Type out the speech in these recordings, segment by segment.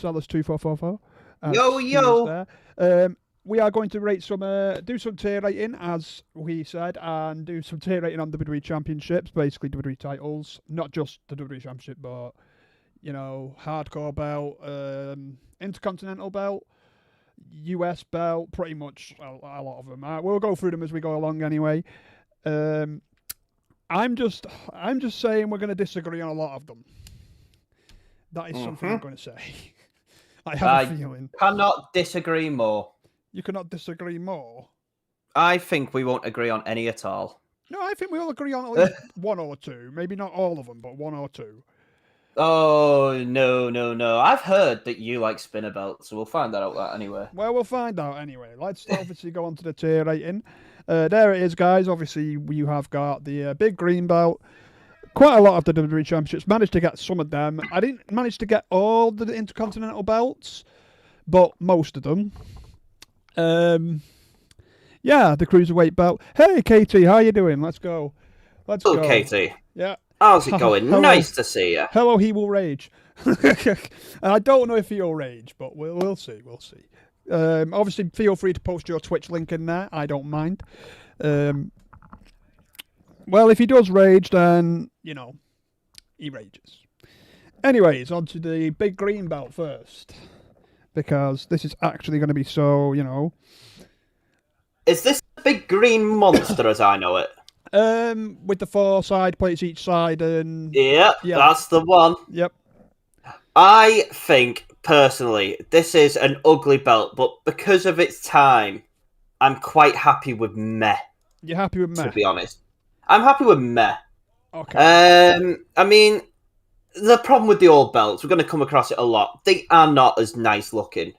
Sellers2444. Yo, yo. We are going to rate some, do some tier rating, as we said, and do some tier rating on WWE Championships, basically WWE titles, not just the WWE Championship, but hardcore belt, intercontinental belt, US belt, pretty much a lot of them. We'll go through them as we go along anyway. I'm just saying we're going to disagree on a lot of them. That is something I'm going to say. I have a feeling. Cannot disagree more. You cannot disagree more. I think we won't agree on any at all. No, I think we all agree on at least one or two. Maybe not all of them, but one or two. Oh, no. I've heard that you like spinner belts, so we'll find out that anyway. Well, we'll find out anyway. Let's obviously go on to the tier rating. There it is, guys. Obviously, you have got the big green belt. Quite a lot of the WWE Championships. Managed to get some of them. I didn't manage to get all the intercontinental belts, but most of them. Yeah, the cruiserweight belt. Hey, Katie, how you doing? Let's go. Hello, Katie. Yeah. How's it going? Nice to see you. Hello, he will rage. And I don't know if he'll rage, but we'll see. We'll see. Obviously, feel free to post your Twitch link in there. I don't mind. Well, if he does rage, then, he rages. Anyways, on to the big green belt first. Because this is actually going to be so, Is this the big green monster as I know it? With the 4 side plates each side and... Yeah, that's the one. Yep. I think, personally, this is an ugly belt, but because of its time, I'm quite happy with meh. You're happy with meh? To be honest. I'm happy with meh. Okay. I mean, the problem with the old belts, we're going to come across it a lot. They are not as nice looking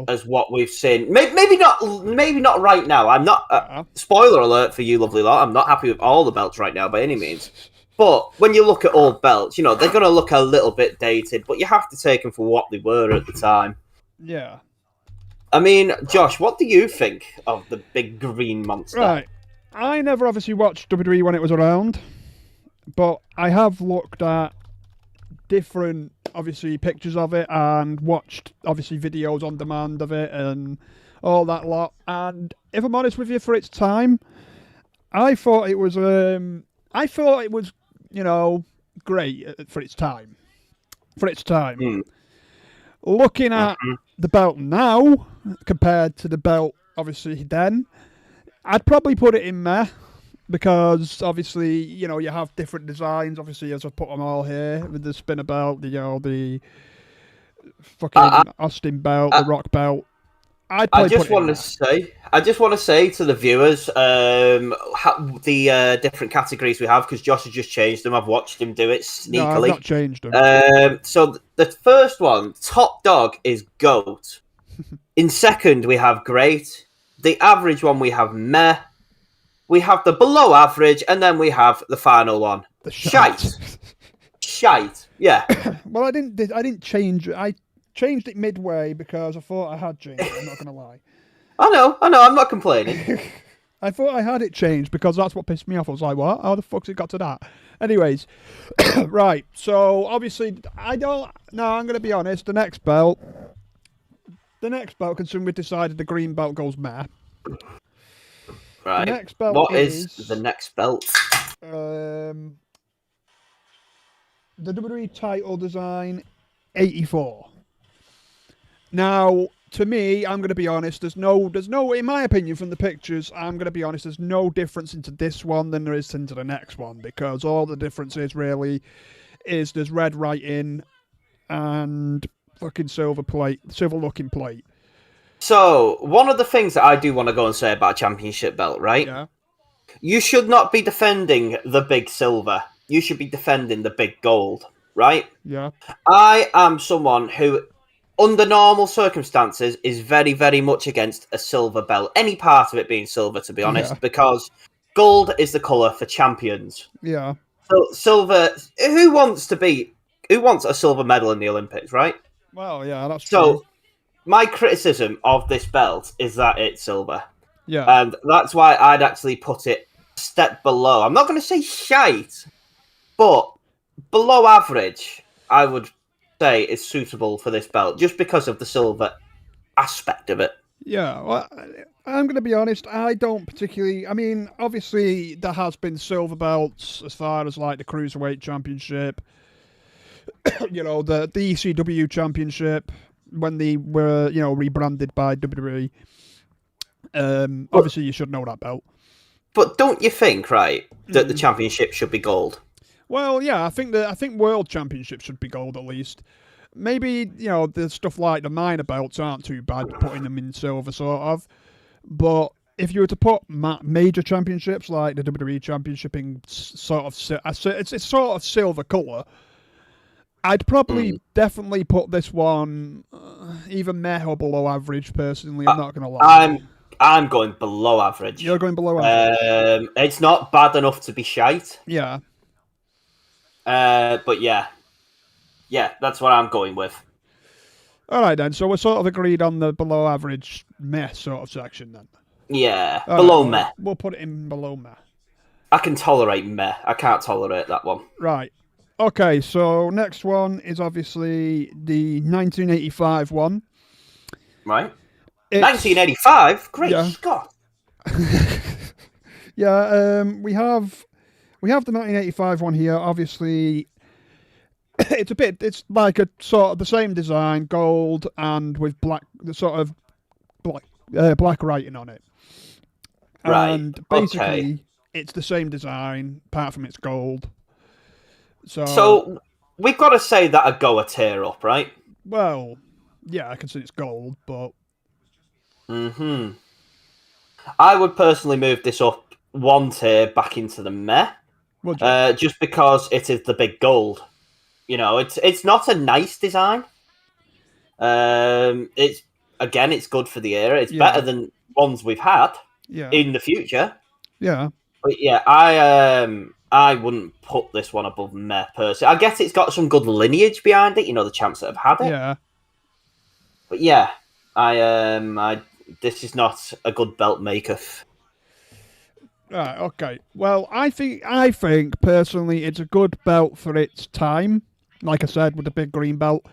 as what we've seen. Maybe not right now. I'm not... spoiler alert for you, lovely lot. I'm not happy with all the belts right now by any means. But when you look at old belts, they're going to look a little bit dated, but you have to take them for what they were at the time. Yeah. I mean, Josh, what do you think of the big green monster? Right. I never obviously watched WWE when it was around, but I have looked at different, obviously, pictures of it and watched, obviously, videos on demand of it and all that lot. And if I'm honest with you, for its time, I thought it was, great for its time. Looking at the belt now, compared to the belt, obviously, then, I'd probably put it in meh, because obviously, you have different designs, obviously, as I've put them all here, with the spinner belt, the fucking Austin belt, the Rock belt. I just want to say to the viewers, the different categories we have, because Josh has just changed them. I've watched him do it sneakily. No, I've not changed them. So the first one, top dog, is GOAT. In second, we have great. The average one, we have meh. We have the below average, and then we have the final one. The shite. Shite. Yeah. Well, I didn't change it. I changed it midway because I thought I had changed it. I'm not going to lie. I know. I'm not complaining. I thought I had it changed because that's what pissed me off. I was like, what? How the fuck's it got to that? Anyways, right. So, obviously, I'm going to be honest. The next belt, considering we decided the green belt goes meh. Right. The next belt what is the next belt? The WWE title design 84. Now, to me, I'm going to be honest, there's no, in my opinion, from the pictures, I'm going to be honest, there's no difference into this one than there is into the next one, because all the difference is really, there's red writing and fucking silver looking plate. So, one of the things that I do want to go and say about a championship belt, right? Yeah. You should not be defending the big silver. You should be defending the big gold, right? Yeah. I am someone who, under normal circumstances, is very, very much against a silver belt. Any part of it being silver, to be honest, because gold is the colour for champions. Yeah. So, silver, who wants a silver medal in the Olympics, right? Well, yeah, that's true. So, my criticism of this belt is that it's silver. Yeah. And that's why I'd actually put it a step below. I'm not going to say shite, but below average, I would say is suitable for this belt, just because of the silver aspect of it. Yeah, well, I'm going to be honest. I don't particularly. I mean, obviously there has been silver belts as far as like the cruiserweight championship. You know, the ECW championship when they were rebranded by WWE. Obviously, you should know that belt. But don't you think, right, that the championship should be gold? Well, yeah, I think world championship should be gold at least. Maybe the stuff like the minor belts aren't too bad, putting them in silver, sort of. But if you were to put major championships like the WWE championship in sort of it's sort of silver color, I'd probably definitely put this one either meh or below average. Personally, I'm not going to lie. I'm going below average. You're going below average. It's not bad enough to be shite. Yeah. But yeah, that's what I'm going with. All right then. So we're sort of agreed on the below average meh sort of section then. Yeah, below meh. We'll put it in below meh. I can tolerate meh. I can't tolerate that one. Right. Okay, so next one is obviously the 1985 one. Right. 1985? Great Scott. Yeah, we have the 1985 one here. Obviously, it's like a sort of the same design, gold and with black writing on it. Right. And basically, it's the same design, apart from it's gold. So we've got to say that a tier up, right? Well, yeah, I can see it's gold, but... I would personally move this up one tier back into the meh. Just because it is the big gold. It's not a nice design. It's good for the era. It's better than ones we've had in the future. Yeah. But yeah, I wouldn't put this one above meh personally. I guess it's got some good lineage behind it, the champs that have had it. Yeah. But yeah, this is not a good belt maker. Right, okay. Well, I think personally it's a good belt for its time. Like I said, with the big green belt.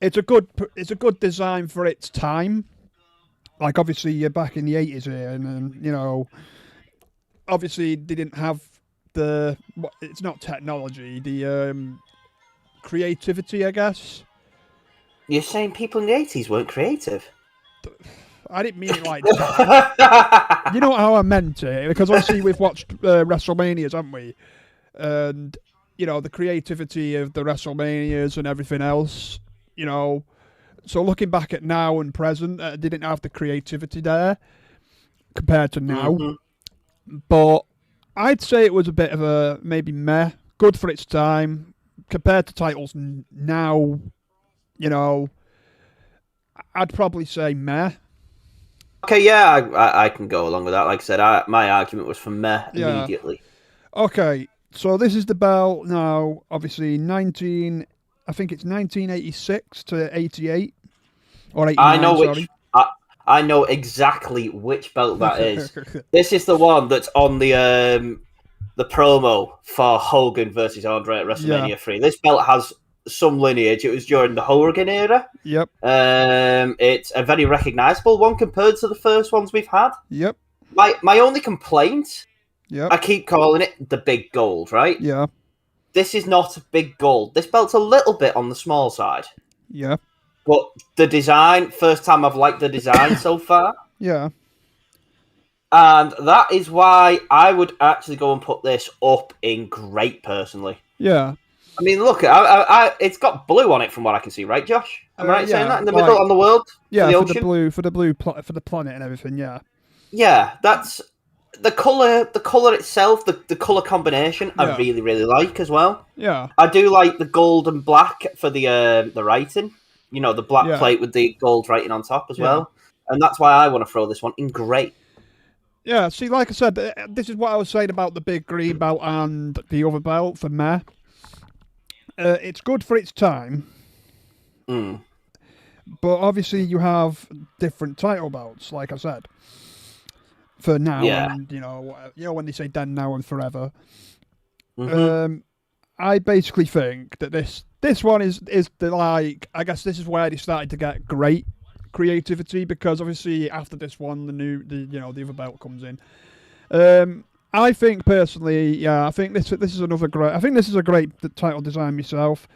It's a good design for its time. Like obviously you're back in the 80s here and obviously they didn't have it's not technology, the creativity, I guess. You're saying people in the 80s weren't creative? I didn't mean it like that. You know how I meant it, because obviously we've watched WrestleManias, haven't we? And the creativity of the WrestleManias and everything else. So looking back at now and present, didn't have the creativity there compared to now. But I'd say it was a bit of a maybe meh, good for its time compared to titles now. I'd probably say meh. Okay, yeah, I can go along with that. Like I said, my argument was for meh immediately. Okay, so this is the belt now. Obviously, I think it's 1986 to 88 or 89. I know exactly which belt that is. This is the one that's on the promo for Hogan versus Andre at WrestleMania 3. This belt has some lineage. It was during the Hogan era. Yep. It's a very recognisable one compared to the first ones we've had. Yep. My only complaint, yep, I keep calling it the big gold, right? Yeah. This is not a big gold. This belt's a little bit on the small side. Yeah. But the design, first time I've liked the design so far. Yeah. And that is why I would actually go and put this up in great, personally. Yeah. I mean, look, it's got blue on it from what I can see, right, Josh? Am I right saying that? In the middle on the world? Yeah, for the planet and everything, yeah. Yeah, that's... The colour itself, the colour combination, I really, really like as well. Yeah. I do like the gold and black for the writing. The black plate with the gold writing on top as well. And that's why I want to throw this one in grey. Yeah, see, like I said, this is what I was saying about the big green belt and the other belt for meh. It's good for its time. But obviously you have different title belts, like I said. For now, and when they say then, now, and forever. I basically think that This one is the like. I guess this is where they started to get great creativity because obviously after this one, the other belt comes in. I think personally, yeah, I think this is another great. I think this is a great title design myself.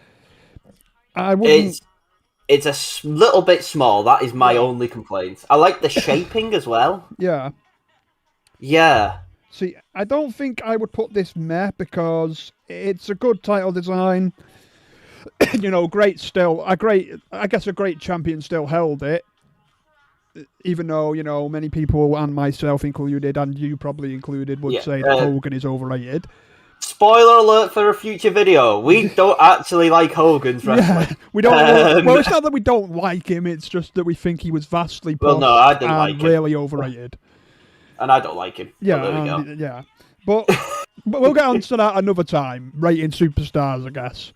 I wouldn't. It's a little bit small. That is my only complaint. I like the shaping as well. Yeah. Yeah. See, I don't think I would put this meh because it's a good title design. Great still. I guess a great champion still held it. Even though, many people and myself included, and you probably included, would say that Hogan is overrated. Spoiler alert for a future video. We don't actually like Hogan's wrestling. Yeah, we don't. Well, it's not that we don't like him. It's just that we think he was vastly I didn't like him. Really overrated. And I don't like him. Yeah, there we go. Yeah. But we'll get on to that another time. Rating superstars, I guess.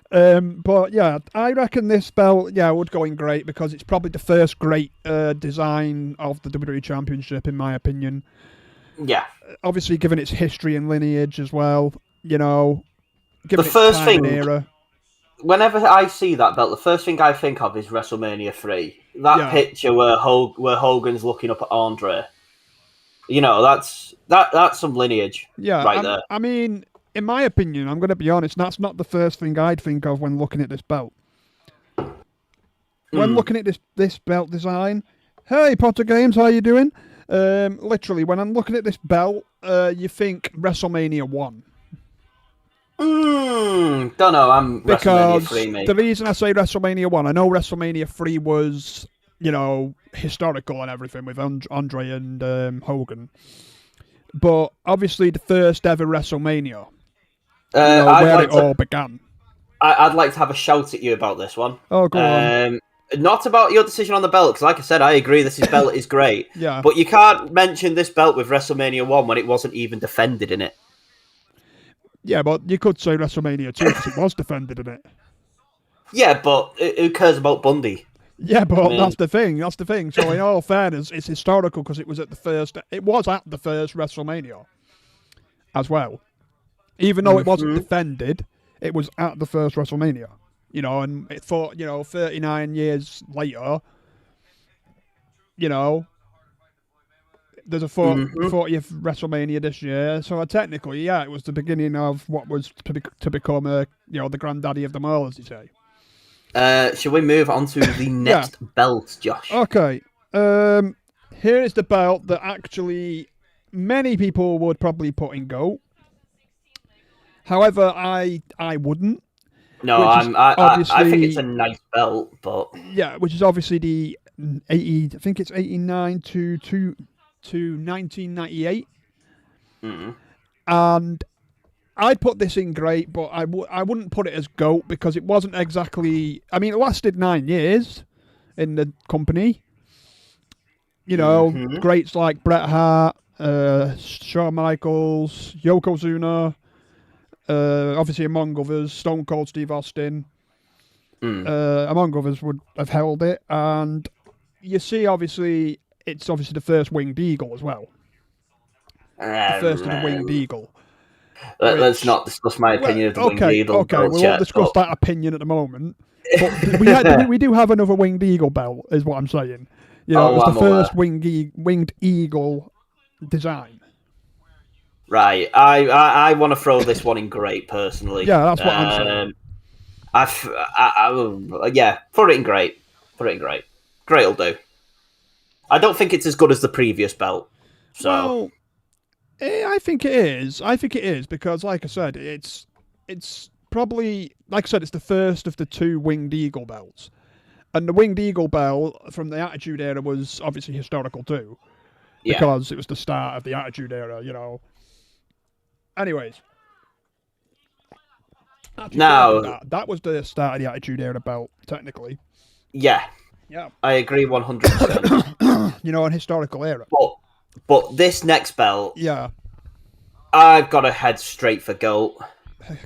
But yeah, I reckon this belt, would go in great because it's probably the first great design of the WWE Championship, in my opinion. Yeah. Obviously, given its history and lineage as well, given the first its thing, era. Whenever I see that belt, the first thing I think of is WrestleMania 3. That picture where Hogan's looking up at Andre. That's some lineage right there. I mean, in my opinion, I'm going to be honest, that's not the first thing I'd think of when looking at this belt. When looking at this belt design, hey, Potter Games, how you doing? Literally, when I'm looking at this belt, you think WrestleMania 1. Don't know, I'm because WrestleMania 3, mate. The reason I say WrestleMania 1, I know WrestleMania 3 was, historical and everything with Andre and Hogan. But obviously the first ever WrestleMania, where it all began. I'd like to have a shout at you about this one. Oh, go on. Not about your decision on the belt, because like I said, I agree this belt is great. Yeah. But you can't mention this belt with WrestleMania 1 when it wasn't even defended in it. Yeah, but you could say WrestleMania 2 because it was defended in it. Yeah, but who cares about Bundy? Yeah, but that's the thing. So in all fairness, it's historical because it was at the first WrestleMania as well. Even though it wasn't defended, it was at the first WrestleMania. And it thought, 39 years later, there's a 40th WrestleMania this year. So technically, it was the beginning of what was to become the granddaddy of them all, as you say. Shall we move on to the next belt, Josh? Okay. Here is the belt that actually many people would probably put in GOAT. However, I wouldn't. No, I think it's a nice belt, but which is obviously the 80. I think it's 89 to 1998. And I'd put this in great, but I wouldn't put it as GOAT because it wasn't exactly. I mean, it lasted 9 years in the company. Greats like Bret Hart, Shawn Michaels, Yokozuna. Obviously, among others, Stone Cold Steve Austin, among others, would have held it. And you see, obviously, it's obviously the first winged eagle as well. The first of the winged eagle. Let's not discuss my opinion of the winged eagle. Okay, we won't discuss that opinion at the moment. But we do have another winged eagle belt, is what I'm saying. It was the first winged eagle design. Right, I want to throw this one in great, personally. Yeah, that's what I'm saying. Put it in great. Great will do. I don't think it's as good as the previous belt. So, well, I think it is. Because, like I said, it's probably, like I said, it's the first of the two winged eagle belts. And the winged eagle belt from the Attitude Era was obviously historical too. Because it was the start of the Attitude Era, Anyways. Now, that was the start of the Attitude Era belt, technically. Yeah. I agree 100%. An historical era. But this next belt, I've got to head straight for GOAT.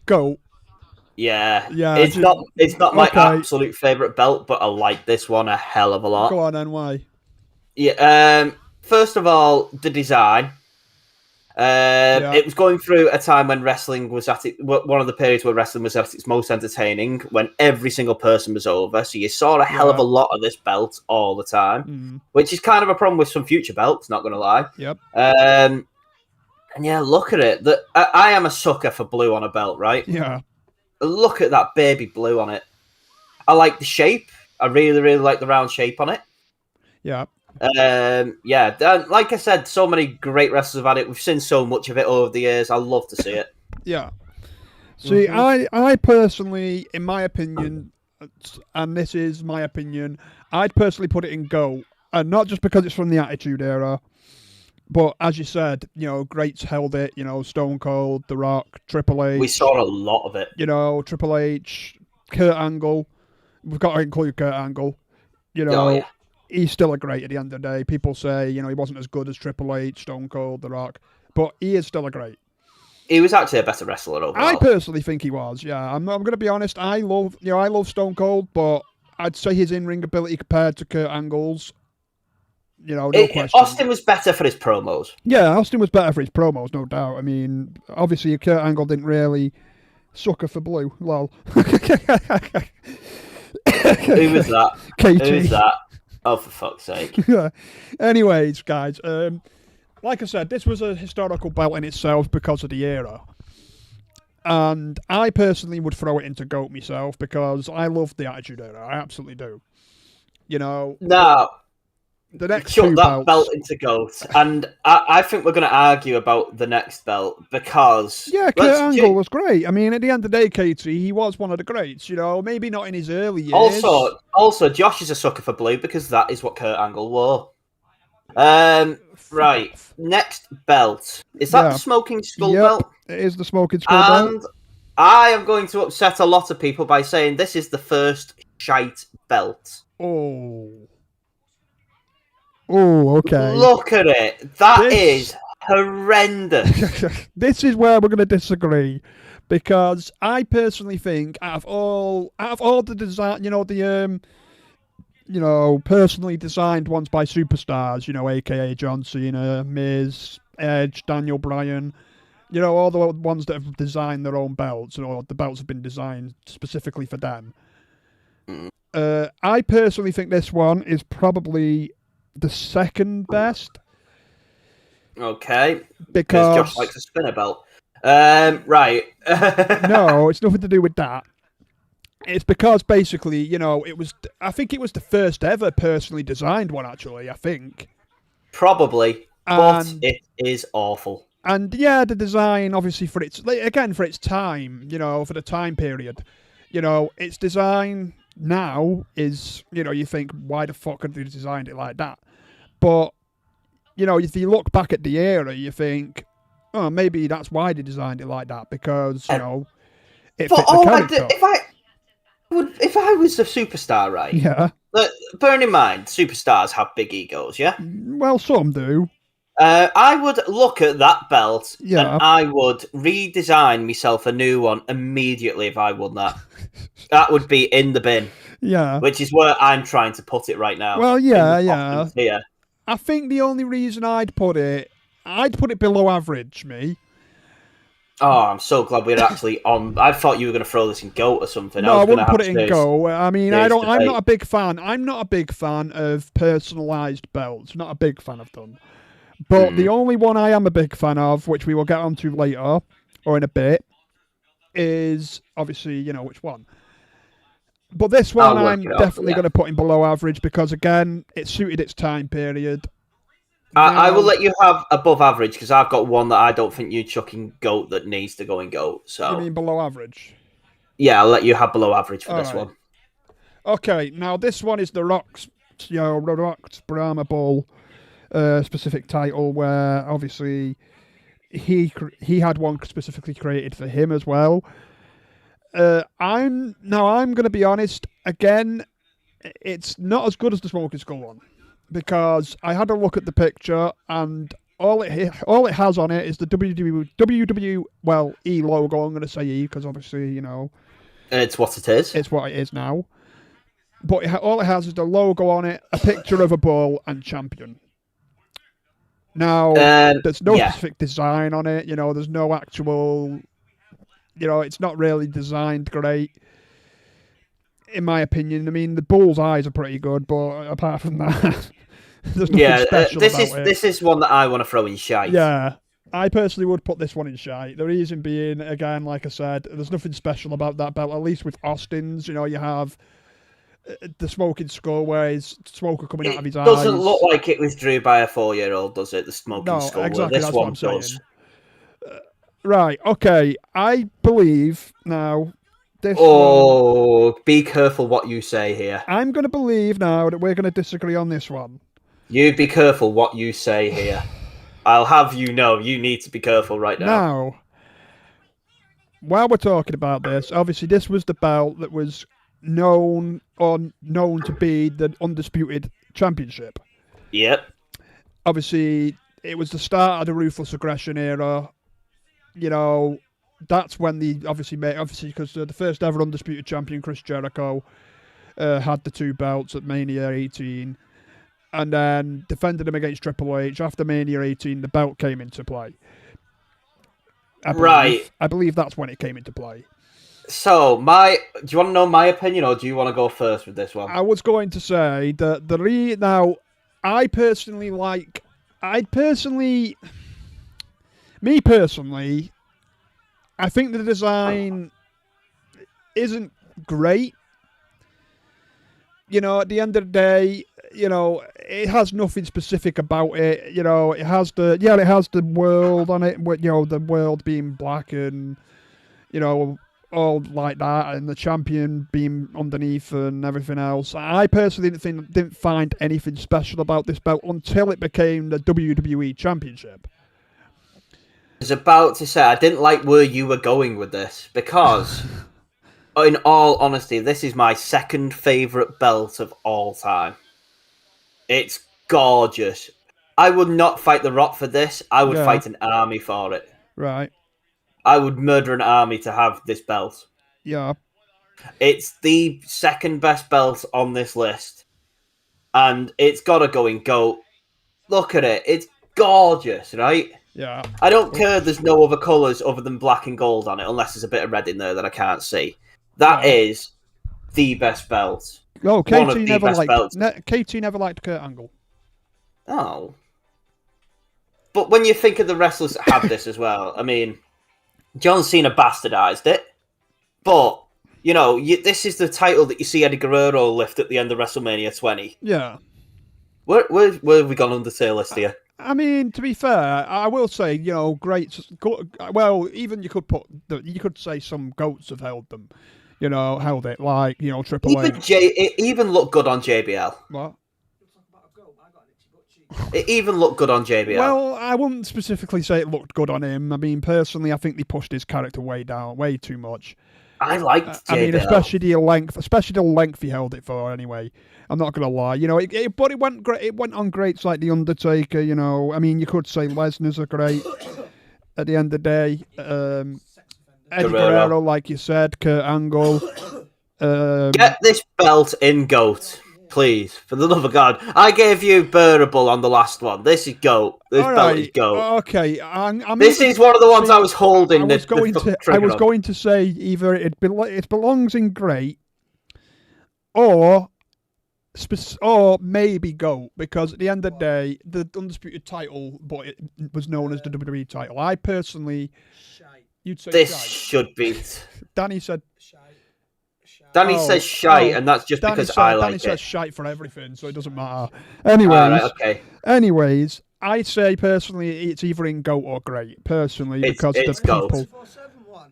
GOAT? Yeah. It's not my absolute favourite belt, but I like this one a hell of a lot. Go on then, why? Yeah. First of all, the design. It was going through a time when wrestling was one of the periods where wrestling was at its most entertaining, when every single person was over. So you saw a hell of a lot of this belt all the time, which is kind of a problem with some future belts, not going to lie. Yep. And yeah, look at it. I am a sucker for blue on a belt, right? Yeah. Look at that baby blue on it. I like the shape. I really, really like the round shape on it. Yeah. Like I said, so many great wrestlers have had it. We've seen so much of it over the years. I love to see it. Yeah. See, I personally, in my opinion, and this is my opinion, I'd personally put it in GOAT. And not just because it's from the Attitude Era, but as you said, greats held it, Stone Cold, The Rock, Triple H. We saw a lot of it. Triple H, Kurt Angle. We've got to include Kurt Angle. He's still a great at the end of the day. People say, he wasn't as good as Triple H, Stone Cold, The Rock, but he is still a great. He was actually a better wrestler overall. I personally think he was. Yeah, I'm going to be honest. I love Stone Cold, but I'd say his in-ring ability compared to Kurt Angle's, no question. Austin was better for his promos. Yeah, Austin was better for his promos, no doubt. I mean, obviously Kurt Angle didn't really sucker for blue. Lol. Who was that? KT. Who was that? Oh, for fuck's sake. Anyways, guys, like I said, this was a historical belt in itself because of the era. And I personally would throw it into GOAT myself because I love the Attitude Era. I absolutely do. No. The next Chuck two that belts. belt into GOAT. And I think we're going to argue about the next belt because... Yeah, Kurt Angle was great. I mean, at the end of the day, KT, he was one of the greats, maybe not in his early years. Also, Josh is a sucker for blue because that is what Kurt Angle wore. Right, next belt. Is that the Smoking Skull belt? It is the Smoking Skull belt. And I am going to upset a lot of people by saying this is the first SHITE belt. Oh, okay. Look at it. That is horrendous. This is where we're going to disagree, because I personally think out of all the design, personally designed ones by superstars, aka John Cena, Miz, Edge, Daniel Bryan, all the ones that have designed their own belts, or the belts have been designed specifically for them. I personally think this one is probably the second best. Okay. Because Josh likes a spinner belt. Right. No, it's nothing to do with that. It's because basically, I think it was the first ever personally designed one, actually, I think. Probably. But it is awful. And yeah, the design, obviously, for its time, for the time period, its design now is, you think, why the fuck have they designed it like that? But, if you look back at the era, you think, oh, maybe that's why they designed it like that, because, it fit the character. If I was a superstar, right? Yeah. Bearing in mind, superstars have big egos, yeah? Well, some do. I would look at that belt and I would redesign myself a new one immediately if I won that. That would be in the bin. Yeah. Which is where I'm trying to put it right now. Well, yeah. Here. I think the only reason I'd put it below average, me. Oh, I'm so glad we're actually on. I thought you were going to throw this in GOAT or something. No, I wouldn't put it in GOAT. I mean, I'm not a big fan. I'm not a big fan of personalised belts. Not a big fan of them. But the only one I am a big fan of, which we will get onto later, or in a bit, is obviously, which one. But this one I'm definitely going to put in below average because, again, it suited its time period. I will let you have above average because I've got one that I don't think you'd chuck in GOAT that needs to go in GOAT. So. You mean below average? Yeah, I'll let you have below average for this one. Okay, now this one is the Rock's Brahma Bull specific title, where obviously he had one specifically created for him as well. I'm going to be honest. Again, it's not as good as the Smoking Skull one because I had a look at the picture and all it has on it is the WWE logo. I'm going to say E because obviously it's what it is. It's what it is now. But all it has is the logo on it, a picture of a bull, and champion. Now, there's no specific design on it. There's no actual. It's not really designed great, in my opinion. I mean, the bull's eyes are pretty good, but apart from that, there's nothing special about it. This is one that I want to throw in shite. Yeah, I personally would put this one in shite. The reason being, again, like I said, there's nothing special about that belt. At least with Austin's, you have the smoking skull, where his smoke are coming out of his eyes. It doesn't look like it was drew by a 4-year-old, does it? The smoking skull. Exactly. This that's one what I'm does. saying. Right. Okay. I believe now. Be careful what you say here. I'm going to believe now that we're going to disagree on this one. You be careful what you say here. I'll have you know you need to be careful right now. Now, while we're talking about this, obviously this was the belt that was known to be the undisputed championship. Yep. Obviously, it was the start of the Ruthless Aggression era. That's when obviously because the first ever undisputed champion, Chris Jericho, had the 2 belts at Mania 18, and then defended them against Triple H. After Mania 18, the belt came into play. I believe that's when it came into play. So, do you want to know my opinion, or do you want to go first with this one? I was going to say that now, me personally, I think the design isn't great. At the end of the day, it has nothing specific about it. It has the world on it, the world being black and, all like that, and the champion being underneath and everything else. I personally didn't find anything special about this belt until it became the WWE Championship. I was about to say, I didn't like where you were going with this, because, in all honesty, this is my second favourite belt of all time. It's gorgeous. I would not fight The Rock for this. I would fight an army for it. Right. I would murder an army to have this belt. Yeah. It's the second best belt on this list. And it's got to go in GOAT. Look at it. It's gorgeous, right? Yeah. I don't care there's no other colours other than black and gold on it, unless there's a bit of red in there that I can't see. That is the best belt. Oh, KT never liked Kurt Angle. Oh. But when you think of the wrestlers that have this as well, I mean, John Cena bastardized it. But, this is the title that you see Eddie Guerrero lift at the end of WrestleMania 20. Yeah. Where have we gone on the tier list here? I mean, to be fair, I will say, great. Well, even you could say some GOATs have held them. Held it, like, Triple H. It even looked good on JBL. What? It even looked good on JBL. Well, I wouldn't specifically say it looked good on him. I mean, personally, I think they pushed his character way too much. I liked JBL. I mean, especially the length he held it for. Anyway, I'm not gonna lie. But it went great. It went on greats like The Undertaker. I mean, you could say Lesnar's are great. At the end of the day, Eddie Guerrero, like you said, Kurt Angle. Get this belt in GOAT, please, for the love of God. I gave you bearable on the last one. This is GOAT. This belt is GOAT. Okay, this is one of the ones I was holding. I was going to say either it belongs in great, or maybe GOAT, because at the end of the day, the undisputed title, but it was known as the WWE title. I personally, you'd say this shite. Should be. Danny said. Danny says shite, and that's just because I like it. Danny says shite for everything, so it doesn't matter. Anyways, I say personally, it's either in GOAT or great. Personally, because it's the people. GOAT.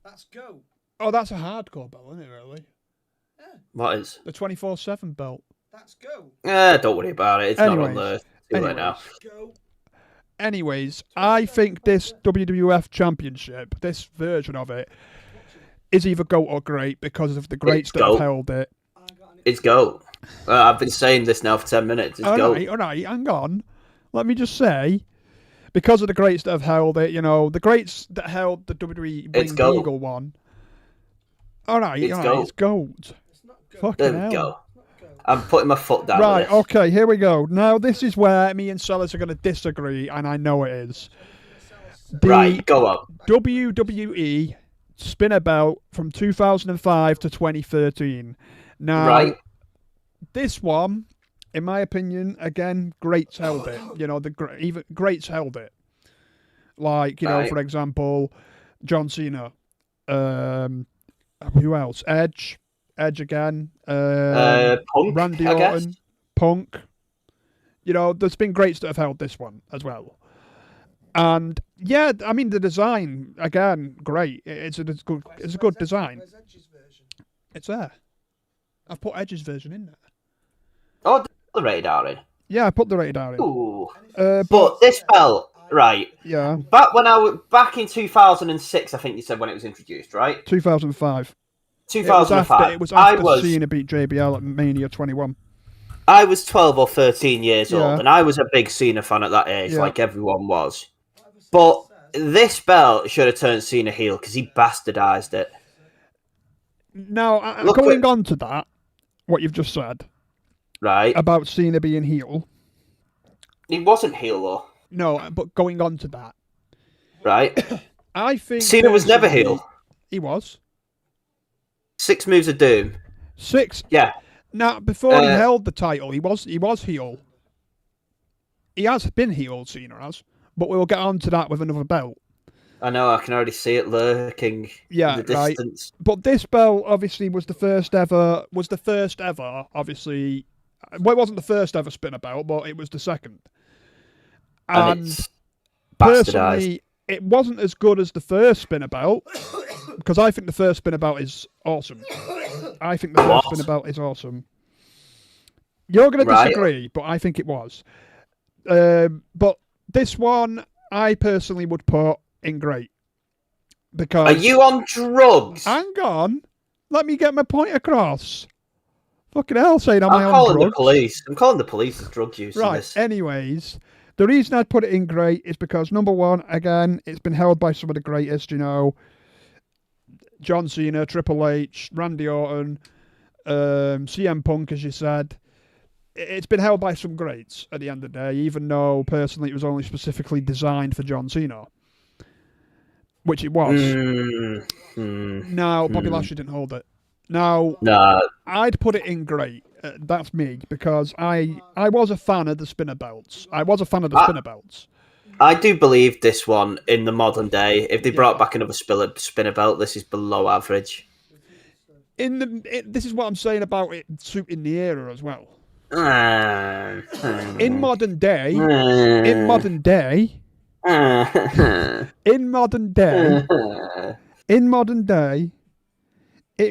That's GOAT. Oh, that's a hardcore belt, isn't it? Really? Yeah. What is the 24/7 belt? That's GOAT. Don't worry about it. It's not on there right now. Anyways, I think this WWF Championship, this version of it, is either GOAT or great because of the greats that have held it. It's GOAT. I've been saying this now for 10 minutes. It's GOAT. All right, hang on. Let me just say, because of the greats that have held it, the greats that held the WWE Winged Eagle one. All right, it's GOAT. It's not GOAT. Fucking hell. Go. I'm putting my foot down. Right, okay, here we go. Now, this is where me and Sellers are going to disagree, and I know it is. Right, go on. WWE spinner belt from 2005 to 2013. Now, this one, in my opinion, again, greats held it. You know, even greats held it. Like, you know, for example, John Cena. Who else? Edge again. Punk, Randy Orton. Punk. You know, there's been greats that have held this one as well. And yeah, I mean the design again, great. It's a good design. It's there. I've put Edge's version in there. Oh, the radar in. Yeah, I put the radar in. Ooh. But this belt, right? Yeah. Back in 2006, I think you said when it was introduced, right? 2005. 2005. It was after Cena beat JBL at Mania 21. I was 12 or 13 years old, and I was a big Cena fan at that age, like everyone was. But this belt should have turned Cena heel because he bastardized it. Now, going on to that, what you've just said, right, about Cena being heel. He wasn't heel, though. No, but going on to that. Right. I think Cena was never heel. He was. 6 moves of doom. 6? Yeah. Now, before he held the title, he was heel. He has been heel, Cena has. But we'll get on to that with another belt. I know, I can already see it lurking in the distance. Right. But this belt, obviously, was the first ever, obviously. Well, it wasn't the first ever spinner belt, but it was the second. And it's personally, it wasn't as good as the first spinner belt, because I think the first spinner belt is awesome. You're going to disagree, but I think it was. But this one, I personally would put in great. Because are you on drugs? Hang on. Let me get my point across. Fucking hell, saying am I on drugs? I'm calling the police. I'm calling the police as drug use. Right, anyways, the reason I'd put it in great is because, number one, again, it's been held by some of the greatest, you know. John Cena, Triple H, Randy Orton, CM Punk, as you said. It's been held by some greats at the end of the day, even though, personally, it was only specifically designed for John Cena. Which it was. Now, Bobby Lashley didn't hold it. Now, I'd put it in great. That's me, because I was a fan of the spinner belts. I do believe this one, in the modern day, if they brought back another spinner belt, this is below average. This is what I'm saying about it suiting the era as well. In modern day, it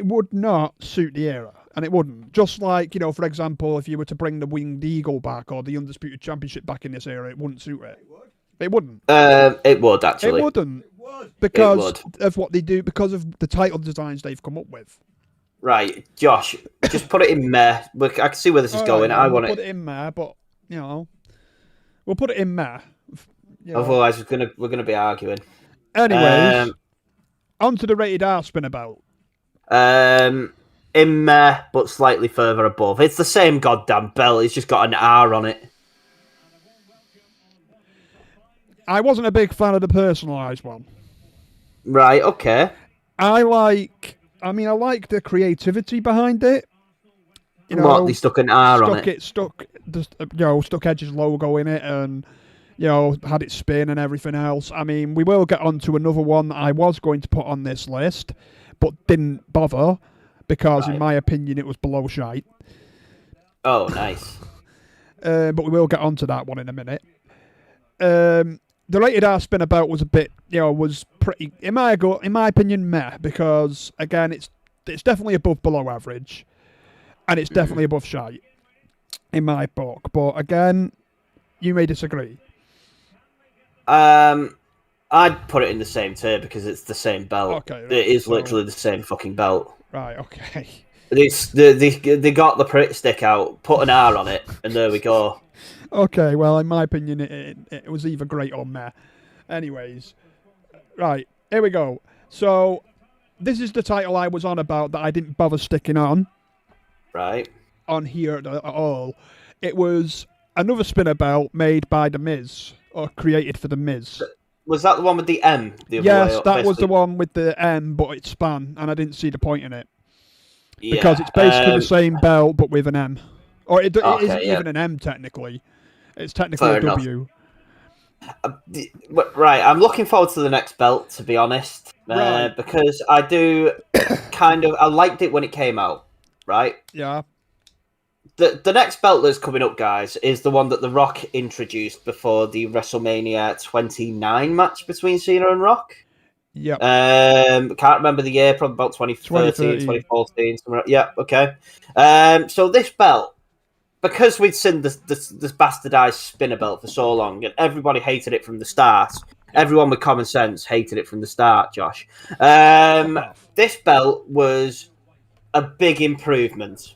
would not suit the era, and it wouldn't. Just like, you know, for example, if you were to bring the Winged Eagle back or the Undisputed Championship back in this era, it wouldn't suit it. It wouldn't. It would, actually. It wouldn't. Because of what they do, because of the title designs they've come up with. Right, Josh, just put it in meh. I can see where this is going. I want to put it in meh, but, you know, we'll put it in meh. You know. Otherwise, we're gonna be arguing. Anyways, onto the rated R spinner belt. In meh, but slightly further above. It's the same goddamn belt. It's just got an R on it. I wasn't a big fan of the personalised one. Right. Okay. I like the creativity behind it. You know, what, they stuck an R on it? Stuck Edge's logo in it, and, you know, had it spin and everything else. I mean, we will get on to another one that I was going to put on this list, but didn't bother, because in my opinion it was below shite. Oh, nice. But we will get on to that one in a minute. The rated R spinner belt was a bit, you know, was pretty, in my opinion, meh, because, again, it's definitely above below average, and it's definitely above shite, in my book. But, again, you may disagree. I'd put it in the same tier because it's the same belt. Okay, right, it is literally the same fucking belt. Right, okay. They got the prick stick out, put an R on it, and there we go. Okay, well, in my opinion, it was either great or meh. Anyways, right, here we go. So, this is the title I was on about that I didn't bother sticking on. Right. on here at all. It was another spinner belt made by The Miz, or created for The Miz. Was that the one with the M? Yes, that was the one with the M, but it span, and I didn't see the point in it. Because it's basically the same belt, but with an M. Or it isn't even an M, technically. It's technically a W. Right, I'm looking forward to the next belt, to be honest. Right. Because I do I liked it when it came out, right? Yeah. The next belt that's coming up, guys, is the one that The Rock introduced before the WrestleMania 29 match between Cena and Rock. Yep. Can't remember the year, probably about 2013, 2014. Somewhere. Yeah, okay. So this belt, because we'd seen this bastardized spinner belt for so long, and everybody hated it from the start. Everyone with common sense hated it from the start, Josh. This belt was a big improvement,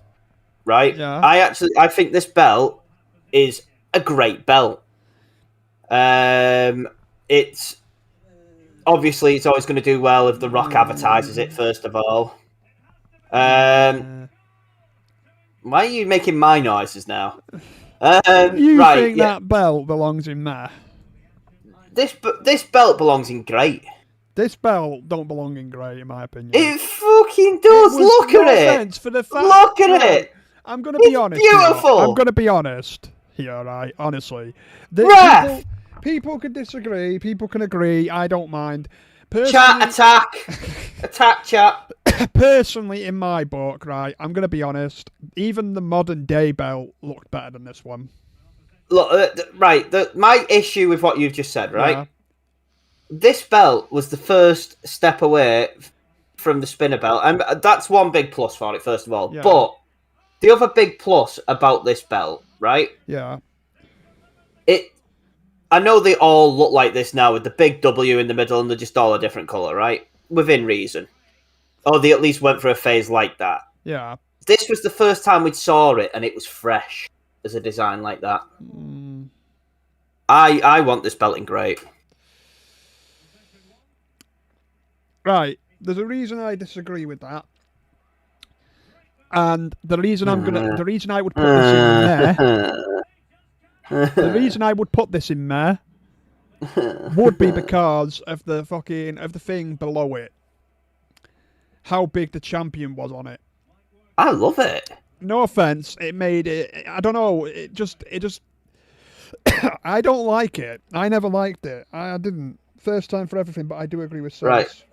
right? Yeah. I think this belt is a great belt. It's obviously it's always going to do well if The Rock advertises it first of all. Why are you making my noises now? You think that belt belongs in there? This belt belongs in great. This belt don't belong in great, in my opinion. It fucking does. Look at it. For the fact, look at it. I'm going to be honest. Beautiful. Here. I'm going to be honest here, right? Honestly. People can disagree. People can agree. I don't mind. Chat, attack. Attack, chat. Personally, in my book, right, I'm going to be honest, even the modern day belt looked better than this one. Look, my issue with what you've just said, right? Yeah. This belt was the first step away from the spinner belt. And that's one big plus for it, first of all. Yeah. But the other big plus about this belt, right? Yeah. I know they all look like this now with the big W in the middle and they're just all a different colour, right? Within reason. Or they at least went for a phase like that. Yeah. This was the first time we saw it and it was fresh as a design like that. I want this belt in great. Right. There's a reason I disagree with that. And the reason I would put this in there... The reason I would put this in there would be because of the thing below it. How big the champion was on it. I love it. No offense, it made it. I don't know. It just. I don't like it. I never liked it. I didn't. First time for everything, but I do agree with Celis. Right.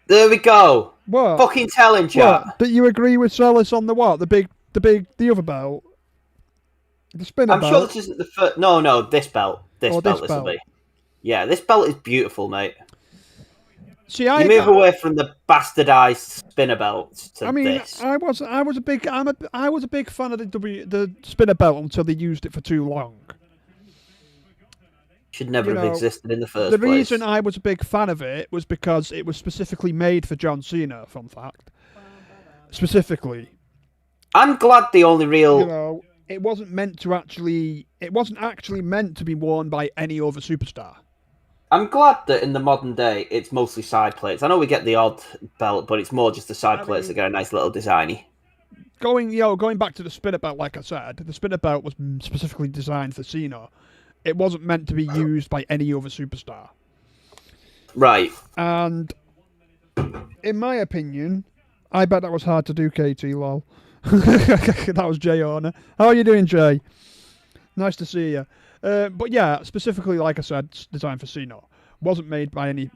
There we go. What? Fucking telling, chat. What? Do you agree with Celis on the what? The other belt. The spinner belt. I'm sure this isn't the first. No, this belt. This belt will be. Yeah, this belt is beautiful, mate. See, you move away from the bastardized spinner belt to this. I was a big fan of the spinner belt until they used it for too long. Should never have existed in the first place. The reason I was a big fan of it was because it was specifically made for John Cena. Fun fact. Specifically. I'm glad the only real. It wasn't actually meant to be worn by any other superstar. I'm glad that in the modern day it's mostly side plates. I know we get the odd belt, but it's more just the side plates that get a nice little designy. Going back to the spinner belt, like I said, the spinner belt was specifically designed for Cena. It wasn't meant to be used by any other superstar. Right. And in my opinion, I bet that was hard to do, KT, lol. That was Jay Horner. How are you doing, Jay? Nice to see you. But yeah, specifically, like I said, designed for Cena. Wasn't made for any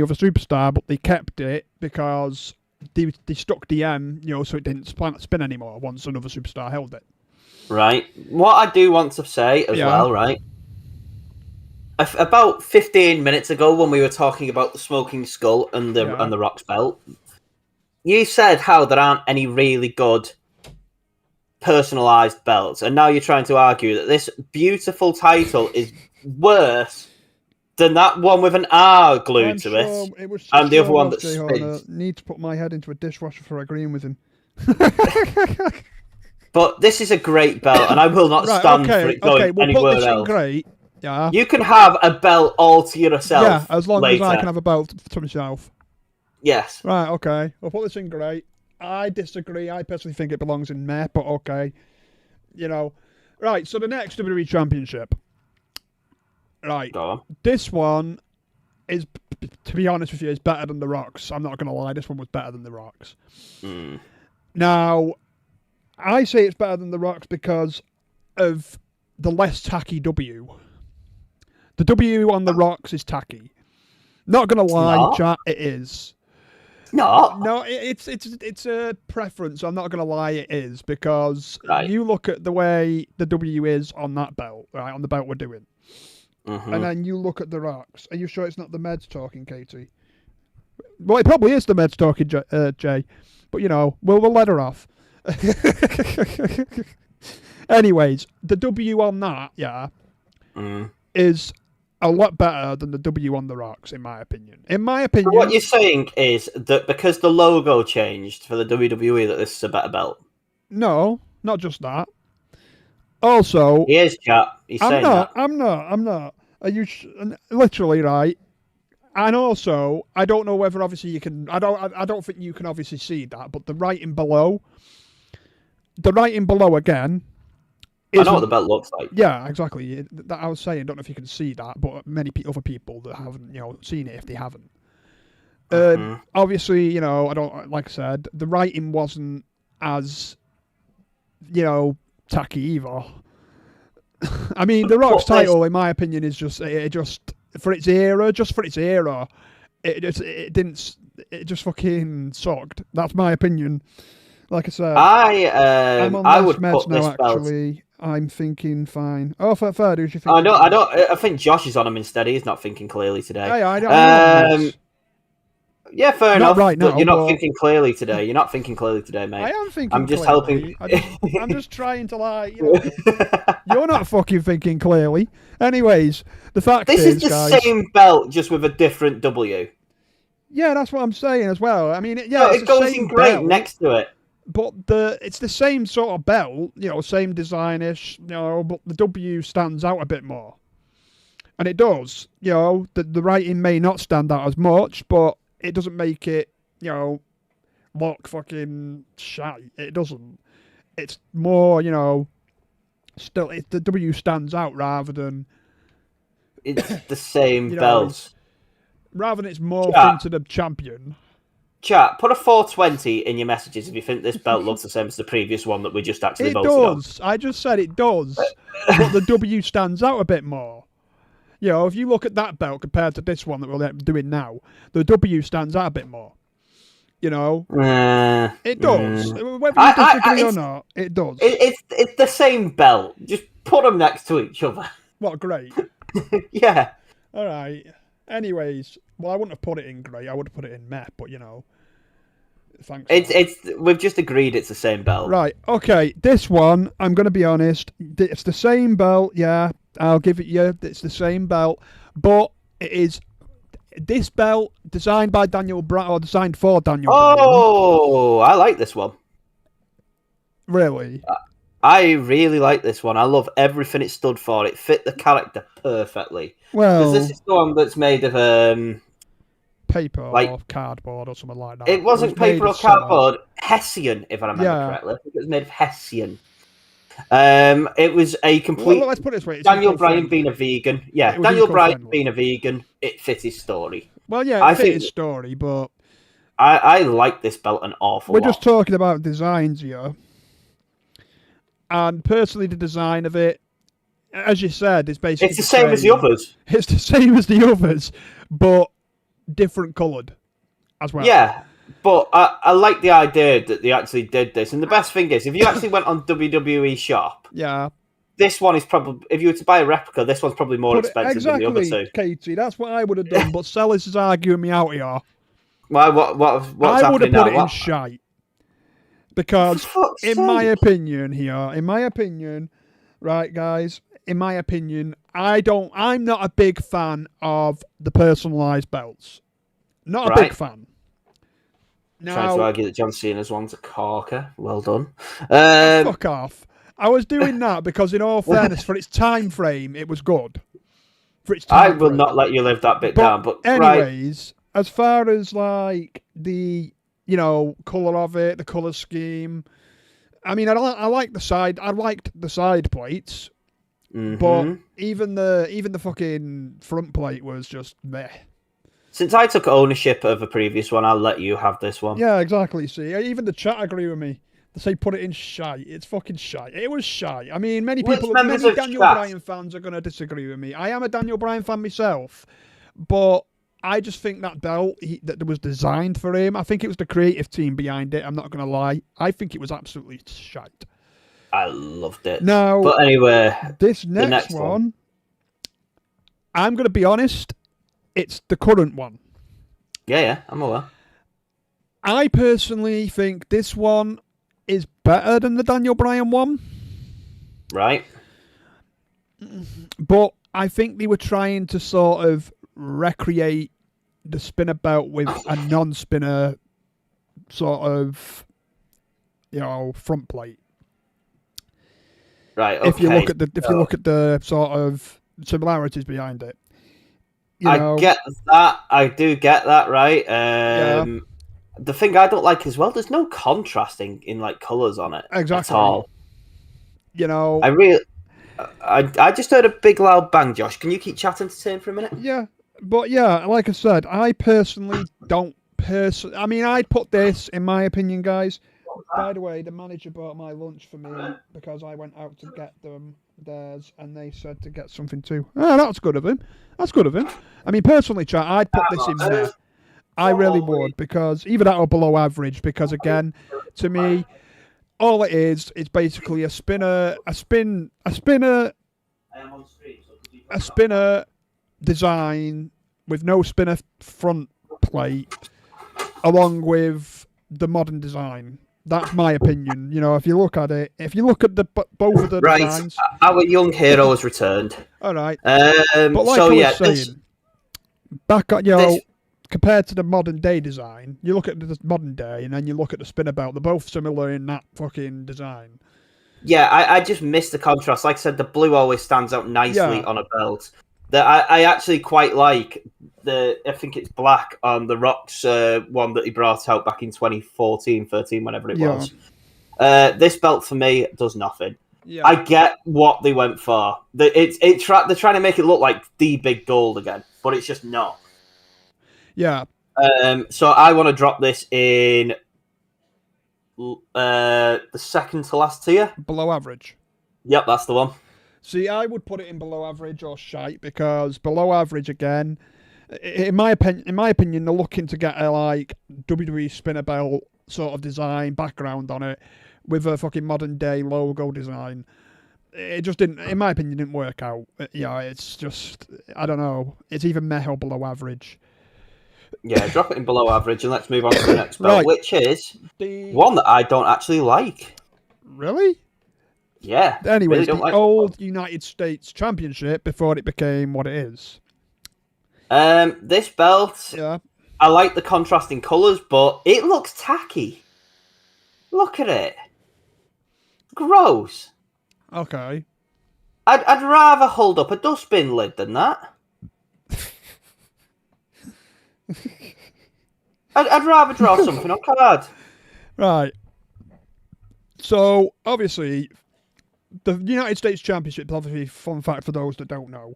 other superstar, but they kept it because they stuck the M, so it didn't spin anymore once another superstar held it. Right. What I do want to say as well, right? About 15 minutes ago, when we were talking about the Smoking Skull and the Rock's belt, you said how there aren't any really good personalised belts, and now you're trying to argue that this beautiful title is worse than that one with an R glued to it, and the other one that spins. Need to put my head into a dishwasher for agreeing with him. But this is a great belt, and I will not stand for it going anywhere else. Great. Yeah. You can have a belt all to yourself. Yeah, as long as I can have a belt to myself. Yes. Right, okay. We'll put this in great. I disagree. I personally think it belongs in meh, but okay. Right, so the next WWE Championship. Right. This one is, to be honest with you, is better than The Rock's. I'm not going to lie. This one was better than The Rock's. Now, I say it's better than The Rock's because of the less tacky W. The W on The Rock's is tacky. Not going to lie, chat, it is. No, it's a preference. I'm not going to lie, it is, because you look at the way the W is on that belt, right, on the belt we're doing, and then you look at The Rock's. Are you sure it's not the meds talking, Katie? Well, it probably is the meds talking, Jay, but we'll let her off. Anyways, the W on that, is a lot better than the W on The Rock's, in my opinion. So what you're saying is that because the logo changed for the WWE, that this is a better belt? No, not just that. Also, he is, chat. He's saying that. I'm not. Are you literally right? And also, I don't know whether obviously you can. I don't think you can obviously see that, but the writing below again. I know what the belt looks like. Yeah, exactly. I was saying, don't know if you can see that, but many other people that haven't, seen it if they haven't. Obviously, I don't, like I said, the writing wasn't as, tacky either. I mean, The Rock's title, in my opinion, is just for its era. It just fucking sucked. That's my opinion. Like I said, I'm on I would meds put this now. belt. Actually, I'm thinking fine. Oh, fair. Who's you think? I don't. I think Josh is on him instead. He's not thinking clearly today. Hey, I don't. Yeah, fair enough. Right now, you're not thinking clearly today. You're not thinking clearly today, mate. I am thinking. I'm just clearly. helping. I'm just trying to You're not fucking thinking clearly. Anyways, the fact is the guys, same belt, just with a different W. Yeah, that's what I'm saying as well. I mean, it goes in great next to it. But it's the same sort of belt, same designish, but the W stands out a bit more. And it does. The writing may not stand out as much, but it doesn't make it, look fucking shy. It doesn't. It's more, still, the W stands out rather than... It's the same belt. Rather than it's morphed into the champion. Chat, put a 420 in your messages if you think this belt looks the same as the previous one that we just actually voted on. It does. I just said it does. But the W stands out a bit more. If you look at that belt compared to this one that we're doing now, the W stands out a bit more. It does. Whether you disagree or not, it does. It's the same belt. Just put them next to each other. What, great? Yeah. All right. Anyways, well, I wouldn't have put it in grey. I would have put it in meh, but thanks. We've just agreed it's the same belt. Right. Okay. This one, I'm going to be honest. It's the same belt. Yeah, I'll give it you. It's the same belt, but it is this belt designed by Daniel Bryan or designed for Daniel Bryan. Oh, I like this one. Really? I really like this one. I love everything it stood for. It fit the character perfectly. Well, because this is the one that's made of paper or cardboard or something like that. It wasn't paper or cardboard. Hessian, if I remember correctly. I think it was made of Hessian. It was a complete. Well, let's put it this way. Daniel Bryan being a vegan. Yeah, Daniel Bryan being a vegan. It fit his story. Well, yeah, it fit his story, but I like this belt an awful lot. We're just talking about designs here. And personally, the design of it, as you said, is basically... It's the same as the others. It's the same as the others, but different coloured as well. Yeah, but I like the idea that they actually did this. And the best thing is, if you actually went on WWE Shop, this one is probably... If you were to buy a replica, this one's probably more expensive than the other two. Katie, that's what I would have done, but Sellis is arguing me out here. Why? What's happening now? I would have put it in shite. Because, in my opinion, right, guys, I'm not a big fan of the personalised belts. Not a big fan. Now, trying to argue that John Cena's one's a corker. Well done. Fuck off. I was doing that because, in all fairness, for its time frame, it was good. I will not let you live that bit down. But anyways, as far as like the colour of it, the colour scheme. I mean, I liked the side plates, but even the fucking front plate was just meh. Since I took ownership of a previous one, I'll let you have this one. Yeah, exactly. See, even the chat agree with me. They say put it in shite. It's fucking shite. It was shite. I mean, many Daniel Bryan fans are going to disagree with me. I am a Daniel Bryan fan myself, but I just think that belt that was designed for him, I think it was the creative team behind it. I'm not going to lie. I think it was absolutely shite. I loved it. Now, but anyway, this next one, I'm going to be honest, it's the current one. Yeah, I'm aware. I personally think this one is better than the Daniel Bryan one. Right. But I think they were trying to sort of recreate the spinner belt with a non-spinner sort of, front plate. Right. Okay. If you look at the sort of similarities behind it. I get that. I do get that. Right. The thing I don't like as well, there's no contrasting in like colours on it exactly. at all. I just heard a big loud bang, Josh. Can you keep chatting to Tim for a minute? Yeah, but like I said, I personally don't I mean, I'd put this, in my opinion, guys. By the way, the manager bought my lunch for me because I went out to get them theirs, and they said to get something too. Oh, that's good of him. I mean, personally, chat, I'd put this in there. I really would, because either that or below average, because again, to me, all it is basically a spinner design with no spinner front plate, along with the modern design. That's my opinion. If you look at it, both of the designs. Our young hero has returned. All right. But like I was saying, back at compared to the modern day design, you look at the modern day and then you look at the spinner belt. They're both similar in that fucking design. Yeah, I just miss the contrast. Like I said, the blue always stands out nicely on a belt. I actually quite like I think it's black on the Rock's one that he brought out back in 2014, 13, whenever it was. This belt for me does nothing. Yeah. I get what they went for. They're trying to make it look like the big gold again, but it's just not. Yeah. So I want to drop this in the second to last tier. Below average. Yep, that's the one. See, I would put it in below average or shite, because below average, again, in my opinion, they're looking to get a WWE spinner belt sort of design background on it with a fucking modern day logo design. It just didn't, in my opinion, didn't work out. It's just, I don't know. It's either meh or below average. Yeah, drop it in below average, and let's move on to the next belt, which is one that I don't actually like. Really? Yeah. Anyways, really old United States Championship before it became what it is. This belt, I like the contrasting colours, but it looks tacky. Look at it. Gross. Okay. I'd rather hold up a dustbin lid than that. I'd rather draw something on card. Right. So, obviously, the United States Championship, obviously, fun fact for those that don't know,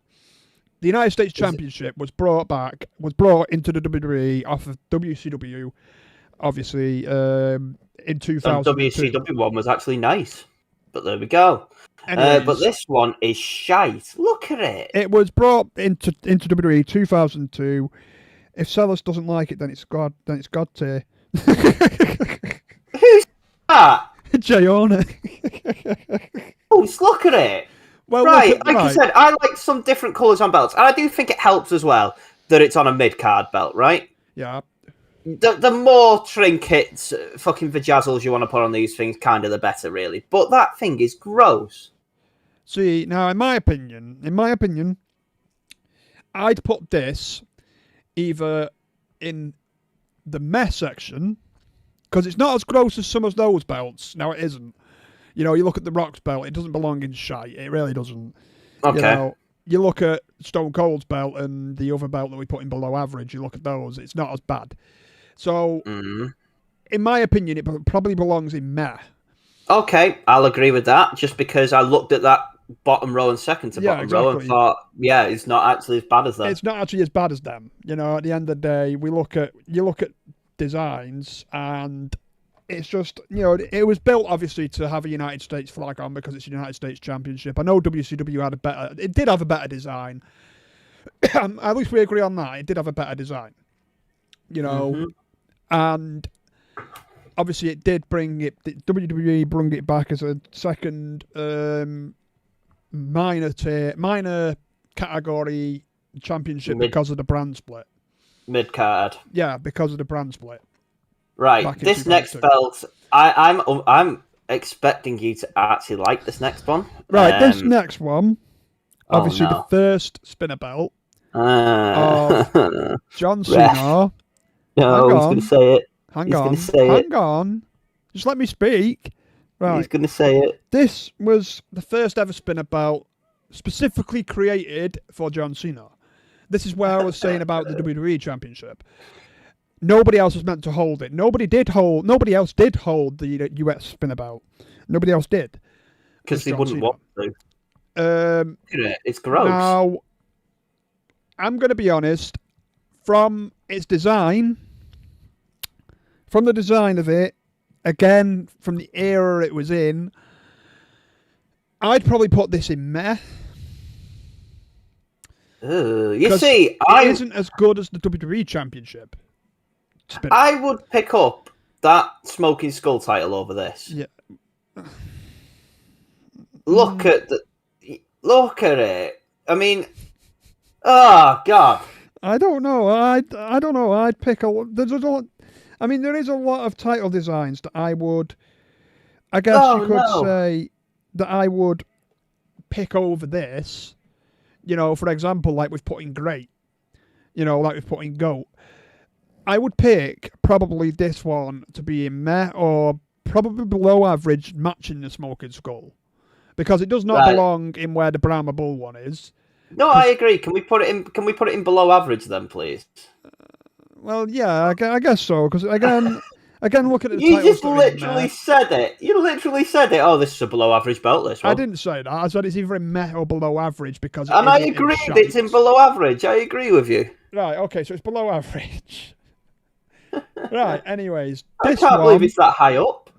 the United States Championship was brought into the WWE off of WCW, obviously, in 2002. WCW one was actually nice, but there we go. But this one is shite. Look at it. It was brought into WWE 2002. If Sellers doesn't like it, then it's God tier. Who's that? Jay Horner. Oh, look at it. Well, right, I said, I like some different colours on belts, and I do think it helps as well that it's on a mid-card belt, right? Yeah. The more trinkets, fucking vajazzles you want to put on these things, kind of the better, really. But that thing is gross. See, now, in my opinion, I'd put this either in the meh section, because it's not as gross as some of those belts. Now, it isn't. You look at the Rock's belt, it doesn't belong in shite. It really doesn't. Okay. You look at Stone Cold's belt and the other belt that we put in below average, you look at those, it's not as bad. So, in my opinion, it probably belongs in meh. Okay, I'll agree with that. Just because I looked at that bottom row and second to bottom row and thought, yeah, it's not actually as bad as them. It's not actually as bad as them. You know, at the end of the day, you look at designs, and it's just, you know, it was built obviously to have a United States flag on because it's a United States Championship. I know WCW did have a better design. At least we agree on that. It did have a better design. You know, and obviously it did WWE bring it back as a second minor category championship because of the brand split. Mid-card. Yeah, because of the brand split. Right. This next belt, I'm expecting you to actually like this next one. Right, this next one, obviously the first spinner belt of John Cena. No, he's going to say it. Hang on. Just let me speak. Right. He's going to say it. This was the first ever spinner belt specifically created for John Cena. This is where I was saying about the WWE Championship. Nobody else was meant to hold it. Nobody else did hold the US spinner belt. Nobody else did. Because they wouldn't want to. It's gross. Now, I'm going to be honest. From its design, from the design of it, again, from the era it was in, I'd probably put this in meh. You see, it isn't as good as the WWE Championship. I would pick up that Smoking Skull title over this. Yeah. Look at it. I mean, oh God. I don't know. I don't know. I'd pick there's a lot. I mean, there is a lot of title designs that I would. I guess you could say that I would pick over this. You know, for example, like we've put in Great. You know, like we've put in Goat. I would pick probably this one to be in meh or probably below average, matching the Smoking Skull, because it does not belong in where the Brahma Bull one is. No, I agree. Can we put it in below average then, please? Well, yeah, I guess so. Because again, look at the you titles. Just literally said it. You literally said it. Oh, this is a below average belt. This one. I didn't say that. I said it's either in meh or below average because. And I agree. It's in below average. I agree with you. Right. Okay. So it's below average. Right. Anyways, I can't believe it's that high up.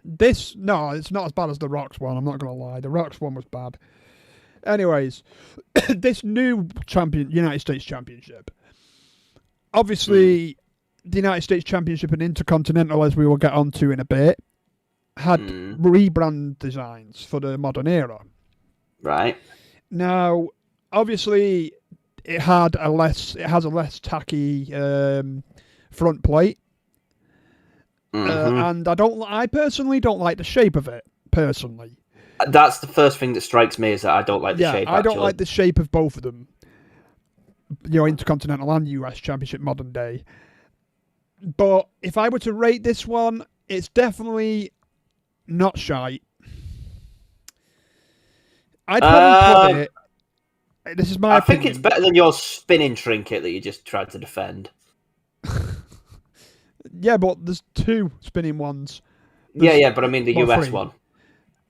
No, it's not as bad as the Rock's one. I'm not going to lie. The Rock's one was bad. Anyways, this new United States Championship. Obviously, the United States Championship and Intercontinental, as we will get onto in a bit, had rebrand designs for the modern era. Right. Now, obviously, it has a less tacky front plate, and I personally don't like the shape of it. Personally. That's the first thing that strikes me is that I don't like the shape. I don't like the shape of both of them. You know, Intercontinental and US Championship modern day. But if I were to rate this one, it's definitely not shite. I'd probably put it. This is my opinion. I think it's better than your spinning trinket that you just tried to defend. Yeah, but there's two spinning ones. Yeah, but I mean the US one.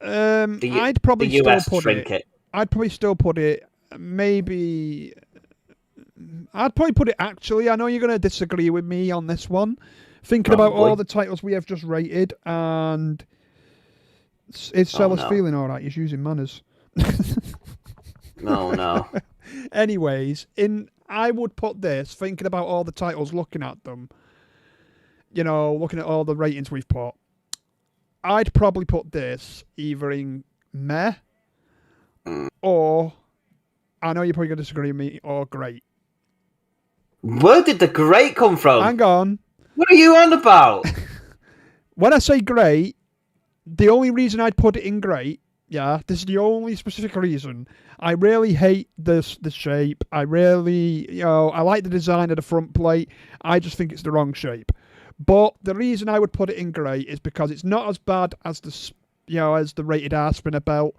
I'd probably still US put trinket. I'd probably still put it. Maybe I'd probably put it. Actually, I know you're going to disagree with me on this one. Thinking about all the titles we have just rated, and is Sellers feeling all right? He's using manners. No. Anyways, I would put this. Thinking about all the titles, looking at them. You know, looking at all the ratings we've put. I'd probably put this either in meh or, I know you're probably going to disagree with me, or great. Where did the great come from? Hang on. What are you on about? When I say great, the only reason I'd put it in great, this is the only specific reason. I really hate the shape. I really, I like the design of the front plate. I just think it's the wrong shape. But the reason I would put it in grey is because it's not as bad as the rated R spinner belt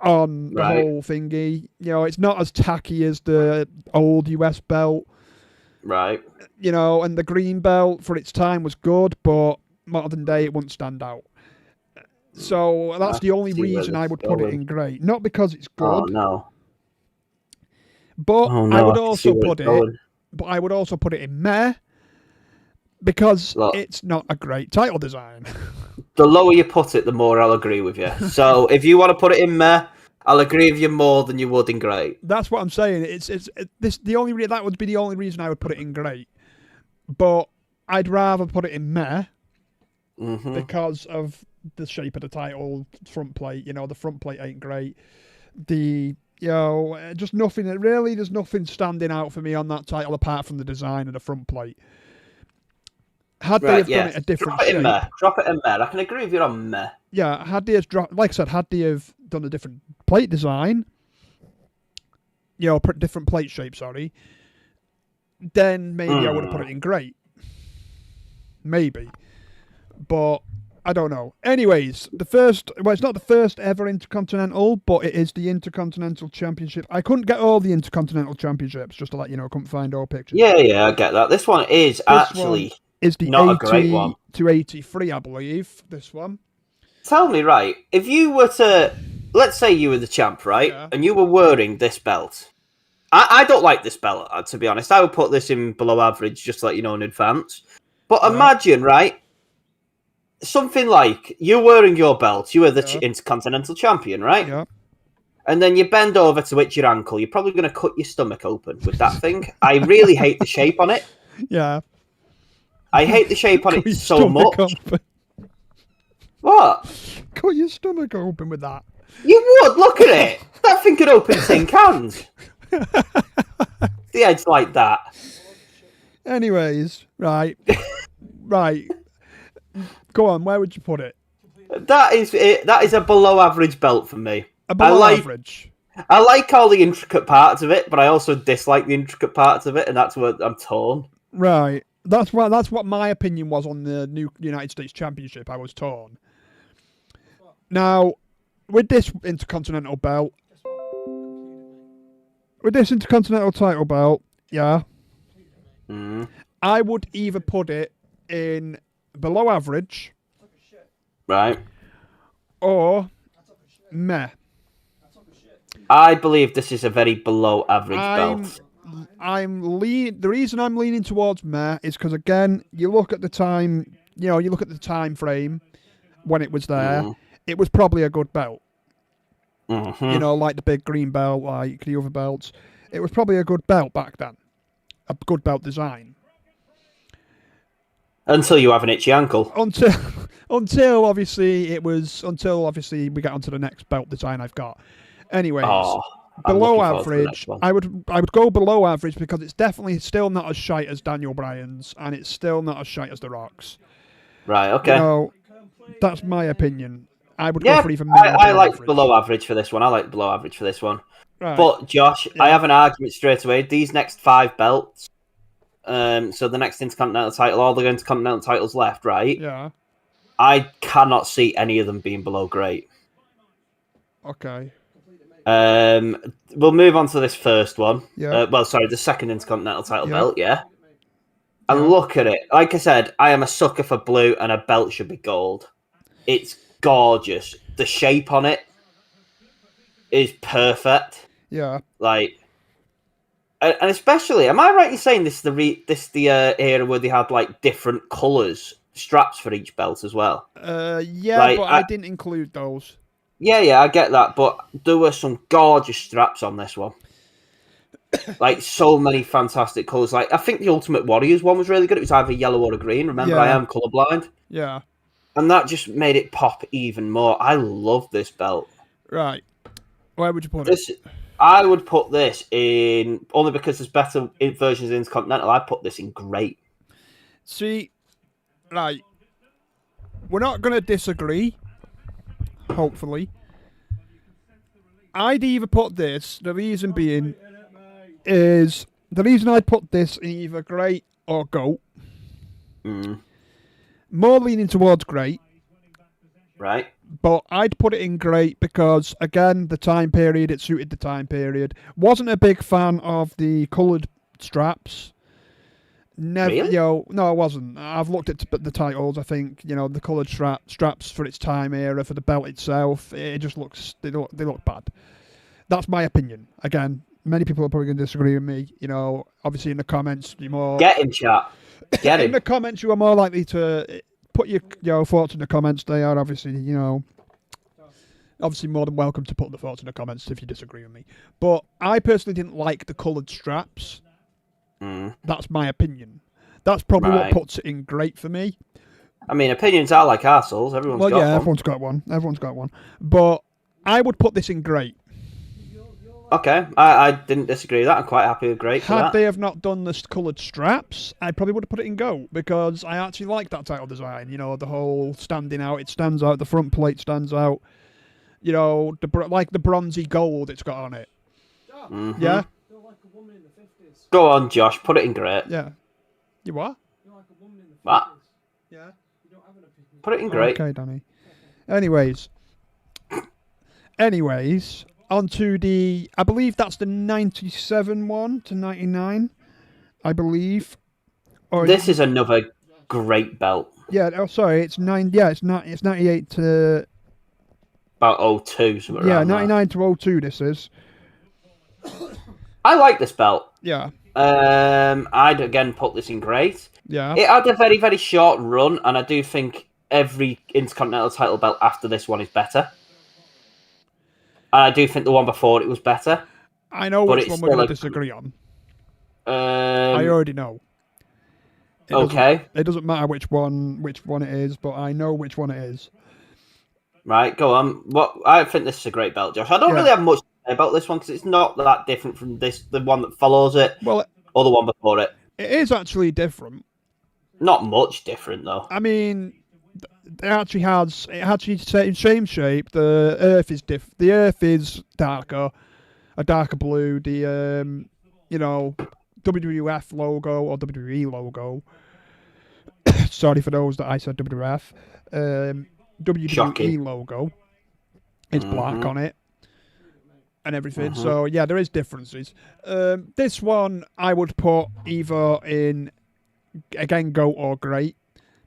on the whole thingy. You know, it's not as tacky as the old US belt. Right. You know, and the green belt for its time was good, but modern day it wouldn't stand out. So that's the only reason I would put it in great. Not because it's good. Oh no. But Oh, no, I would I can also see where put it's it. going. But I would also put it in meh because Look, it's not a great title design. the lower you put it, the more I'll agree with you. So if you want to put it in meh, I'll agree with you more than you would in great. That's what I'm saying. That would be the only reason I would put it in great. But I'd rather put it in meh because of the shape of the title, front plate. You know, the front plate ain't great. Just nothing. Really, there's nothing standing out for me on that title apart from the design of the front plate. Had they have done it a different shape, drop it in meh. I can agree with you on meh. Yeah, had they have done a different plate design, different plate shape, sorry, then maybe I would have put it in great. Maybe. But I don't know. Anyways, it's not the first ever Intercontinental, but it is the Intercontinental Championship. I couldn't get all the Intercontinental Championships, just to let you know, I couldn't find all pictures. Yeah, I get that. This one is is the not 80 a great one. to 83, I believe, this one. Tell me, right, if you were to, let's say you were the champ, right, and you were wearing this belt. I don't like this belt, to be honest. I would put this in below average, just to let you know in advance. But imagine, right, something like you're wearing your belt, you are the Intercontinental Champion, right? Yeah. And then you bend over to itch your ankle. You're probably going to cut your stomach open with that thing. I really hate the shape on it. Yeah. I hate the shape on it so much. Open. What? Cut your stomach open with that. You would, look at it. That thing could open tin cans. The edge like that. Anyways, right. Go on, where would you put it? That is it. That is a below average belt for me. A below average. I like all the intricate parts of it, but I also dislike the intricate parts of it, and that's where I'm torn. Right. That's what my opinion was on the new United States Championship. I was torn. Now, with this Intercontinental belt, with this Intercontinental title belt, I would either put it in below average, right, or meh. I believe this is a very below average belt. The reason I'm leaning towards meh is because, again, you look at the time, you look at the time frame when it was there. It was probably a good belt. Like the big green belt, like the other belts. It was probably a good belt back then. A good belt design. Until you have an itchy ankle. Until obviously we get onto the next belt design I've got. Anyways, below average. I would go below average because it's definitely still not as shite as Daniel Bryan's, and it's still not as shite as The Rock's. Right. Okay. That's my opinion. I would go for even more. I like below average for this one. Right. But Josh, I have an argument straight away. These next 5 belts, so the next Intercontinental title, all the Intercontinental titles left, right? Yeah. I cannot see any of them being below great. Okay. We'll move on to this first one. Yeah. The second Intercontinental title belt, yeah? And look at it. Like I said, I am a sucker for blue, and a belt should be gold. It's gorgeous. The shape on it is perfect. Yeah. And especially, am I right in saying this is the era where they had different colours, straps for each belt as well? Yeah, but I didn't include those. Yeah, I get that, but there were some gorgeous straps on this one. So many fantastic colours. I think the Ultimate Warriors one was really good. It was either yellow or green. Remember, I am colourblind. Yeah. And that just made it pop even more. I love this belt. Right. Where would you put it? I would put this in, only because there's better versions of Intercontinental, I'd put this in great. See, right. We're not going to disagree, hopefully. I'd either put this, the reason being is, the reason I'd put this in either great or GOAT. More leaning towards great. Right. But I'd put it in great because, again, the time period, it suited the time period. Wasn't a big fan of the coloured straps. Never, Really? no, I wasn't. I've looked at the titles. I think the coloured straps for its time era, for the belt itself, it just looks they look bad. That's my opinion. Again, many people are probably going to disagree with me. Obviously in the comments, you're more Get him, chat. Get him. in the comments. You are more likely to put your thoughts in the comments. They are obviously obviously more than welcome to put the thoughts in the comments if you disagree with me. But I personally didn't like the coloured straps. That's my opinion. That's probably what puts it in great for me. I mean, opinions are like arseholes. Everyone's got one. Everyone's got one. But I would put this in great. Okay, I didn't disagree with that. I'm quite happy with great for that. Had they have not done the coloured straps, I probably would have put it in GOAT because I actually like that title design. The whole standing out. It stands out. The front plate stands out. Like the bronzy gold it's got on it. Mm-hmm. Yeah? Go on, Josh. Put it in great. Yeah. You what? What? Yeah. Put it in great. Okay, Danny. Anyways, onto the... I believe that's the 97 one to 99, I believe. This is another great belt. Yeah, sorry, it's 98 to... About 02, something Yeah, around 99 to 02 this is. I like this belt. Yeah. I'd again put this in great. Yeah. It had a very, very short run, and I do think every Intercontinental title belt after this one is better. And I do think the one before it was better. I know which one we're going to disagree on. I already know. It doesn't matter which one it is, but I know which one it is. Right, go on. I think this is a great belt, Josh. I don't really have much to say about this one because it's not that different from the one that follows it, or the one before it. It is actually different. Not much different, though. I mean, it actually same shape. The Earth is The Earth is darker, a darker blue. The WWF logo or WWE logo. Sorry for those that I said WWF. WWE Shocking. logo is black on it and everything. So yeah, there is differences. This one I would put either in again GOAT or great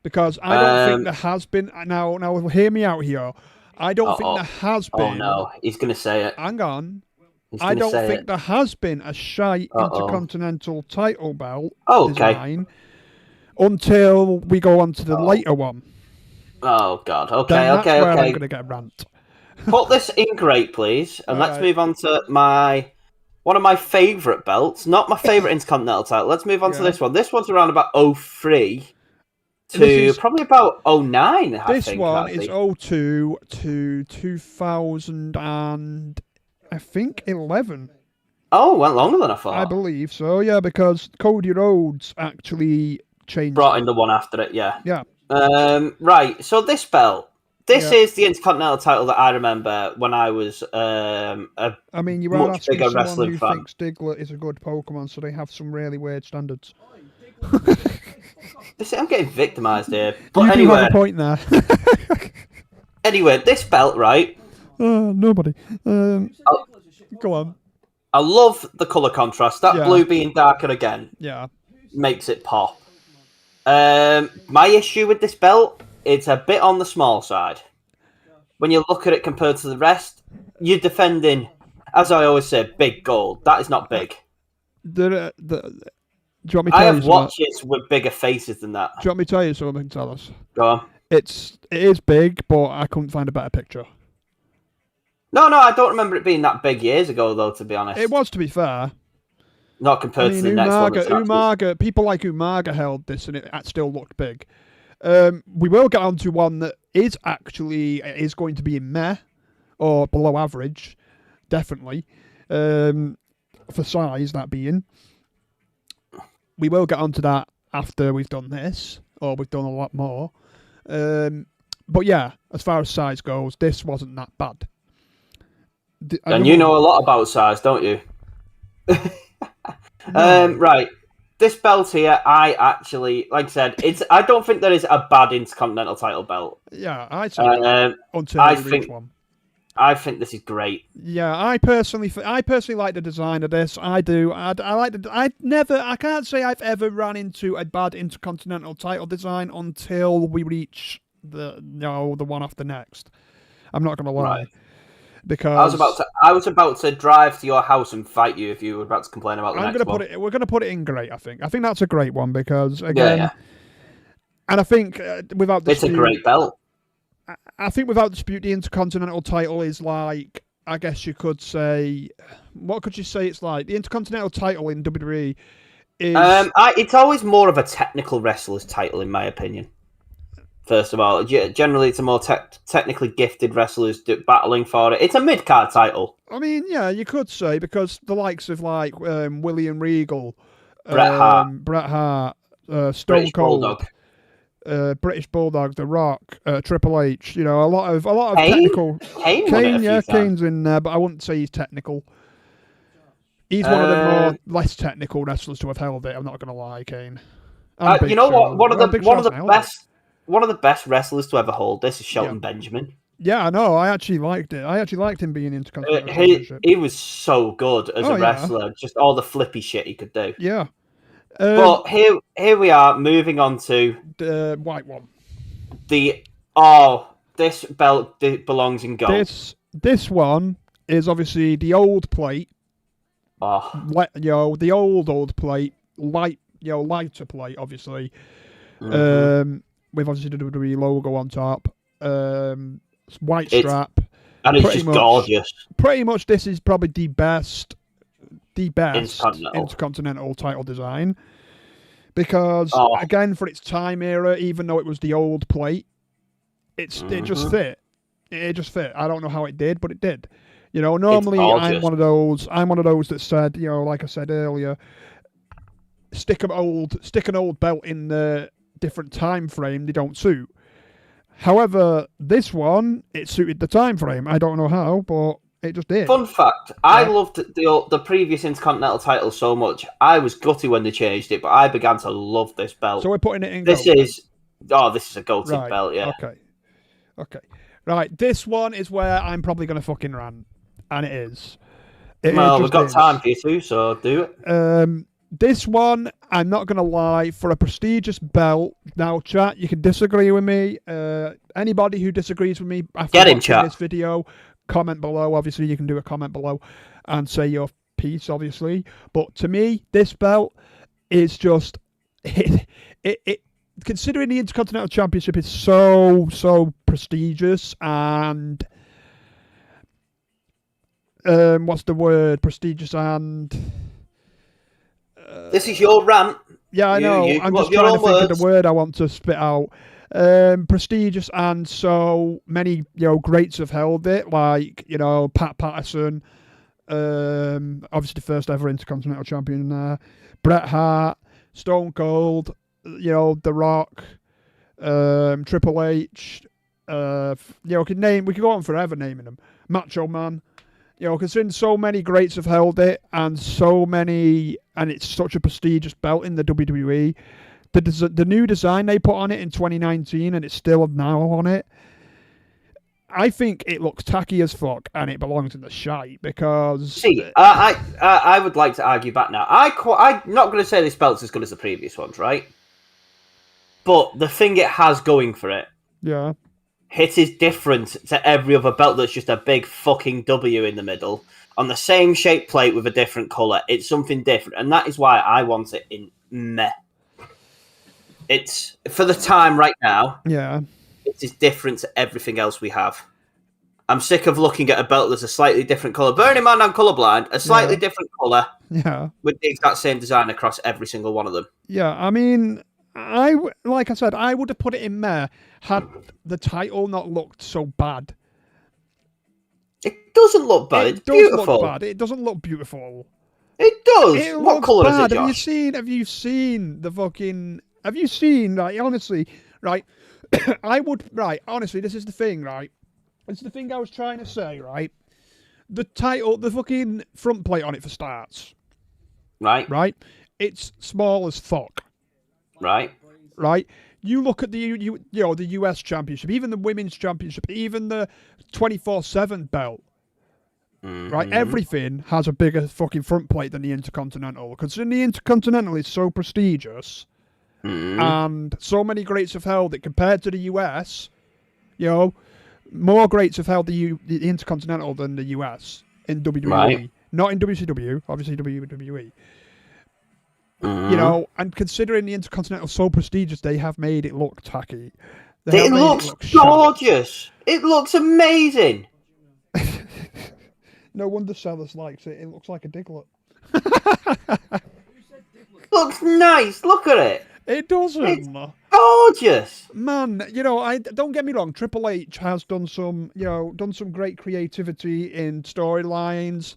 because I don't think there has been. Now hear me out here. I don't think there has been. Oh no, he's gonna say it. Hang on. I don't think there has been a SHITE Intercontinental title belt design until we go on to the later one. Oh God! Okay. I'm going to get a rant. Put this in great, please, and let's move on to one of my favourite belts. Not my favourite Intercontinental title. Let's move on to this one. This one's around about 03 to probably about 09. This one is 02 to 2000 and I think 11. Oh, went longer than I thought. I believe so. Yeah, because Cody Rhodes actually changed. Brought in the one after it. Yeah. Yeah. Right, so this belt, is the Intercontinental title that I remember when I was you are much asking bigger someone wrestling who fan. thinks Diglett is a good Pokemon, so they have some really weird standards. I'm getting victimised here. But you anyway, do have a point there. Anyway, this belt, right? Nobody. Go on. I love the colour contrast. That blue being darker again makes it pop. My issue with this belt, it's a bit on the small side. When you look at it compared to the rest, you're defending, as I always say, big gold. That is not big. Do you want me to tell I have you watches with bigger faces than that. Do you want me to tell you something, tell us? Go on. It is big, but I couldn't find a better picture. No, I don't remember it being that big years ago, though, to be honest. It was, to be fair. Not compared to the next one. Umaga, people like Umaga held this, and it still looked big. We will get on to one that is going to be in meh, or below average, definitely, for size, that being. We will get on to that after we've done this, or we've done a lot more. But yeah, as far as size goes, this wasn't that bad. And you know a lot about size, don't you? Right. This belt here, I actually, like I said, I don't think there is a bad Intercontinental title belt. Yeah, I'd say until I we think reach one. I think this is great. Yeah, I personally like the design of this. I do. I like the. I can't say I've ever ran into a bad intercontinental title design until we reach the one after next. I'm not gonna lie. Right. Because I was about to drive to your house and fight you if you were about to complain about the next one. We're gonna put it in great. I think that's a great one because again, and I think without dispute, it's a great belt. I think without dispute, the intercontinental title is like, I guess you could say, what could you say it's like? The intercontinental title in WWE is. It's always more of a technical wrestler's title, in my opinion. First of all, generally it's a more technically gifted wrestlers battling for it. It's a mid-card title. I mean, yeah, you could say, because the likes of like William Regal, Bret Hart, Stone British Cold, Bulldog. British Bulldog, The Rock, Triple H. You know, a lot of Kane? technical. Kane, Kane's in there, but I wouldn't say he's technical. He's one of the more less technical wrestlers to have held it. I'm not going to lie, Kane. You know what? One of the best wrestlers to ever hold this is Shelton Benjamin. Yeah, I know. I actually liked it. I actually liked him being intercontinental. He was so good as a wrestler. Just all the flippy shit he could do. Yeah. But here we are, moving on to the white one. This belt belongs in gold. This one is obviously the old plate. The old plate, lighter plate, obviously. Mm-hmm. With obviously the WWE logo on top. White strap. And it's just gorgeous. Pretty much this is probably the best intercontinental title design. Because, again, for its time era, even though it was the old plate, it just fit. It just fit. I don't know how it did, but it did. You know, normally I'm one of those that said, you know, like I said earlier, stick an old belt in the different time frame, they don't suit. However, this one, it suited the time frame. I don't know how, but it just did. Fun fact, I loved the previous Intercontinental title so much. I was gutty when they changed it, but I began to love this belt. So we're putting it in This gold. is a goated belt, yeah. Okay. Right, this one is where I'm probably going to fucking rant. And it is. We've got time for you too, so do it. This one, I'm not going to lie, for a prestigious belt. Now, chat, you can disagree with me. Anybody who disagrees with me after watching this video, comment below. Obviously, you can do a comment below and say your piece, obviously. But to me, this belt is just... It considering the Intercontinental Championship is so prestigious and... what's the word? Prestigious and... this is your rant. Yeah, I know. I'm just trying to think of the word I want to spit out. Prestigious and so many, greats have held it, like, Pat Patterson, obviously the first ever Intercontinental Champion there, Bret Hart, Stone Cold, The Rock, Triple H, we could go on forever naming them. Macho Man. Considering so many greats have held it and it's such a prestigious belt in the WWE, the new design they put on it in 2019 and it's still now on it, I think it looks tacky as fuck and it belongs in the shite because... See, I would like to argue back now. I'm not going to say this belt's as good as the previous ones, right? But the thing it has going for it... Yeah. It is different to every other belt that's just a big fucking W in the middle on the same shaped plate with a different colour. It's something different, and that is why I want it in meh. It's, for the time right now, it is different to everything else we have. I'm sick of looking at a belt that's a slightly different colour. Bearing in mind I'm colourblind, a slightly different colour with the exact same design across every single one of them. Yeah, I mean... like I said, I would have put it in there had the title not looked so bad. It doesn't look bad. It's beautiful. Look bad. It doesn't look beautiful. It does. What colour is it, Josh? Have you seen the fucking... Have you seen, right, honestly, right, honestly, this is the thing, right? This is the thing I was trying to say, right? The title, the fucking front plate on it for starts. Right. Right? It's small as fuck. Right. You look at the the US Championship, even the Women's Championship, even the 24/7 belt. Right, everything has a bigger fucking front plate than the Intercontinental. Considering the Intercontinental is so prestigious, and so many greats have held it compared to the US. More greats have held the Intercontinental than the US in WWE. Right. Not in WCW, obviously WWE. And considering the Intercontinental is so prestigious, they have made it look tacky. It looks gorgeous. It looks amazing. No wonder Sellers likes it. It looks like a Diglett. Looks nice. Look at it. It doesn't. It's gorgeous. Man, I don't get me wrong. Triple H has done some great creativity in storylines,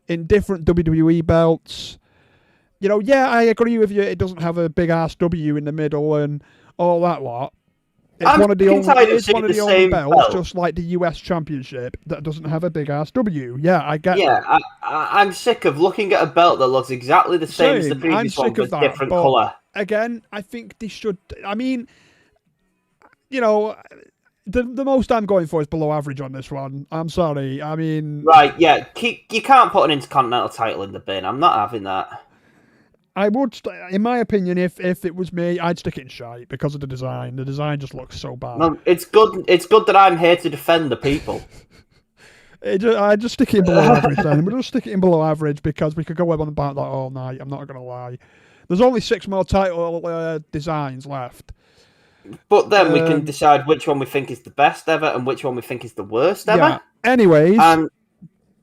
in different WWE belts. I agree with you. It doesn't have a big ass W in the middle and all that lot. It's one of the only belts, just like the US Championship, that doesn't have a big ass W. Yeah, I get. Yeah, I'm sick of looking at a belt that looks exactly the same as the previous one, but different colour. Again, I think they should. I mean, the most I'm going for is below average on this one. I'm sorry. I mean, right? Yeah, you can't put an Intercontinental title in the bin. I'm not having that. I would, in my opinion, if it was me, I'd stick it in shite because of the design. The design just looks so bad. No, it's good. It's good that I'm here to defend the people. I just stick it in below average then. We'll just stick it in below average because we could go on about that all night. I'm not going to lie. There's only 6 more title designs left. But then we can decide which one we think is the best ever and which one we think is the worst ever. Yeah. Anyways.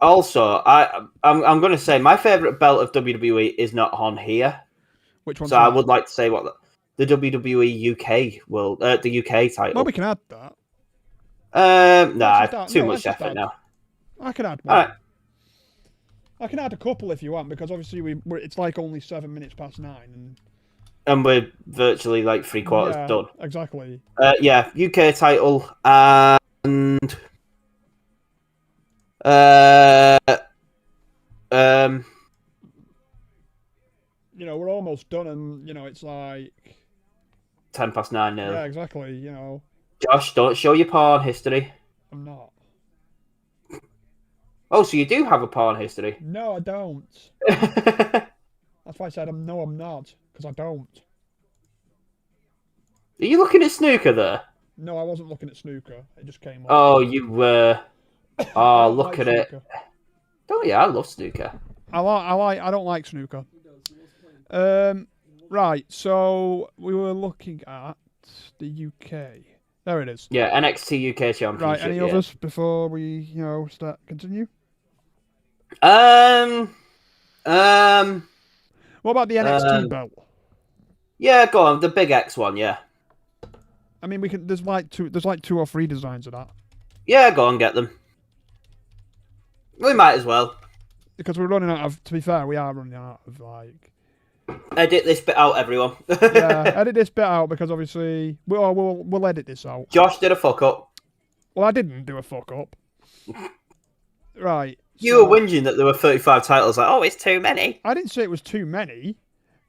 Also, I'm going to say my favourite belt of WWE is not on here. Which one? So I would like to say what the WWE UK the UK title. Well, we can add that. Nah, too much effort now. I can add one. All right. I can add a couple if you want, because obviously it's like only 7 minutes past 9, and we're virtually like 3/4 done. Exactly. UK title and. We're almost done, and it's like 9:10 now. Yeah, exactly. Josh, don't show your porn history. I'm not. Oh, so you do have a porn history? No, I don't. That's why I said I'm not, because I don't. Are you looking at snooker there? No, I wasn't looking at snooker. It just came up. Oh, you were. Oh, look at snooker. It. Oh yeah, I love snooker. I don't like snooker. Right, so we were looking at the UK. There it is. Yeah, NXT UK Championship. Right, any others before we, continue? What about the NXT belt? Yeah, go on, the Big X one, yeah. I mean, there's like 2 or 3 designs of that. Yeah, go on, get them. We might as well. Because we're running out of, to be fair, we are running out of, Edit this bit out, everyone. Yeah, edit this bit out, because obviously, we'll edit this out. Josh did a fuck up. Well, I didn't do a fuck up. Right. You were whinging that there were 35 titles, like, oh, it's too many. I didn't say it was too many.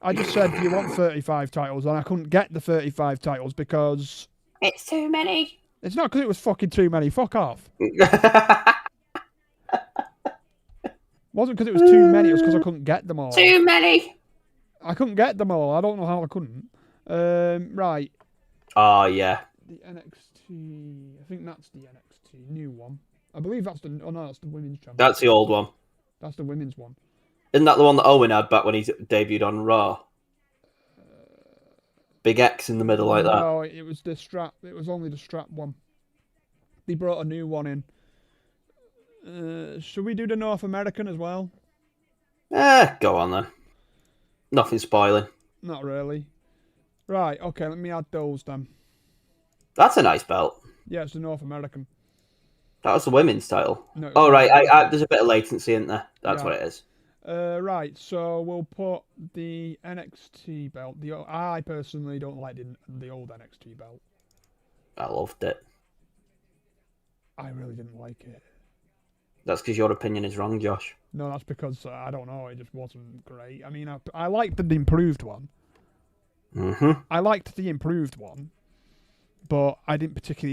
I just said, do you want 35 titles? And I couldn't get the 35 titles because... It's too many. It's not because it was fucking too many. Fuck off. Wasn't because it was too many. It was because I couldn't get them all. Too many. I couldn't get them all. I don't know how I couldn't. Right. Oh, yeah. The NXT... I think that's the NXT new one. I believe that's the... Oh, no, that's the women's championship. That's the old one. That's the women's one. Isn't that the one that Owen had back when he debuted on Raw? Big X in the middle like that. No, it was the strap. It was only the strap one. They brought a new one in. Should we do the North American as well? Go on then. Nothing spoiling. Not really. Right, okay, let me add those then. That's a nice belt. Yeah, it's the North American. That was the women's title. No, right. There's a bit of latency in there. That's what it is. Right, so we'll put the NXT belt. I personally don't like the old NXT belt. I loved it. I really didn't like it. That's because your opinion is wrong, Josh. No, that's because, I don't know, it just wasn't great. I mean, I liked the improved one. I liked the improved one, but I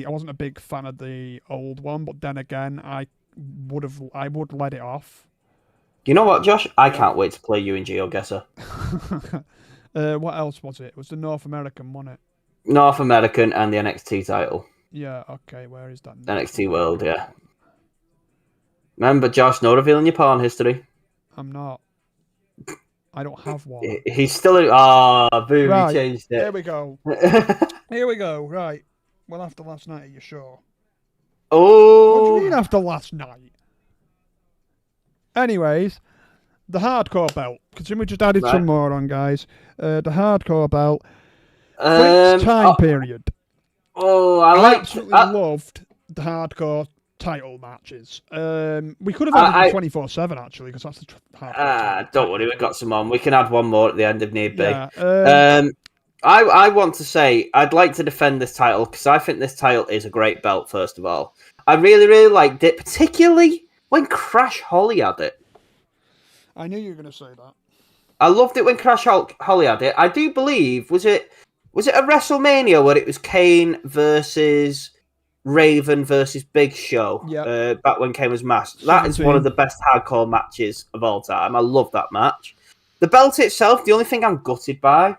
wasn't a big fan of the old one. But then again, I would let it off. You know what, Josh? I can't wait to play you in GeoGuessr. What else was it? It was the North American, wasn't it? North American and the NXT title. Yeah, okay, where is that? NXT World, yeah. Remember, Josh, no revealing your porn history. I'm not. I don't have one. He's still... boom, right, he changed it. Here we go. Here we go, right. Well, after last night, are you sure? Oh! What do you mean after last night? Anyways, the hardcore belt. Because we just added some more on, guys. The hardcore belt. For its time period. I absolutely loved the hardcore title matches. We could have added 24/7 actually, because that's the hardcore. Don't worry, we've got some on. We can add one more at the end if need be. Yeah, I want to say I'd like to defend this title because I think this title is a great belt. First of all, I really, really liked it, particularly when Crash Holly had it. I knew you were going to say that. I loved it when Crash Holly had it. I do believe was it a WrestleMania where it was Kane versus Raven versus Big Show? Yeah. Back when Kane was masked. That is one of the best hardcore matches of all time. I love that match. The belt itself, the only thing I'm gutted by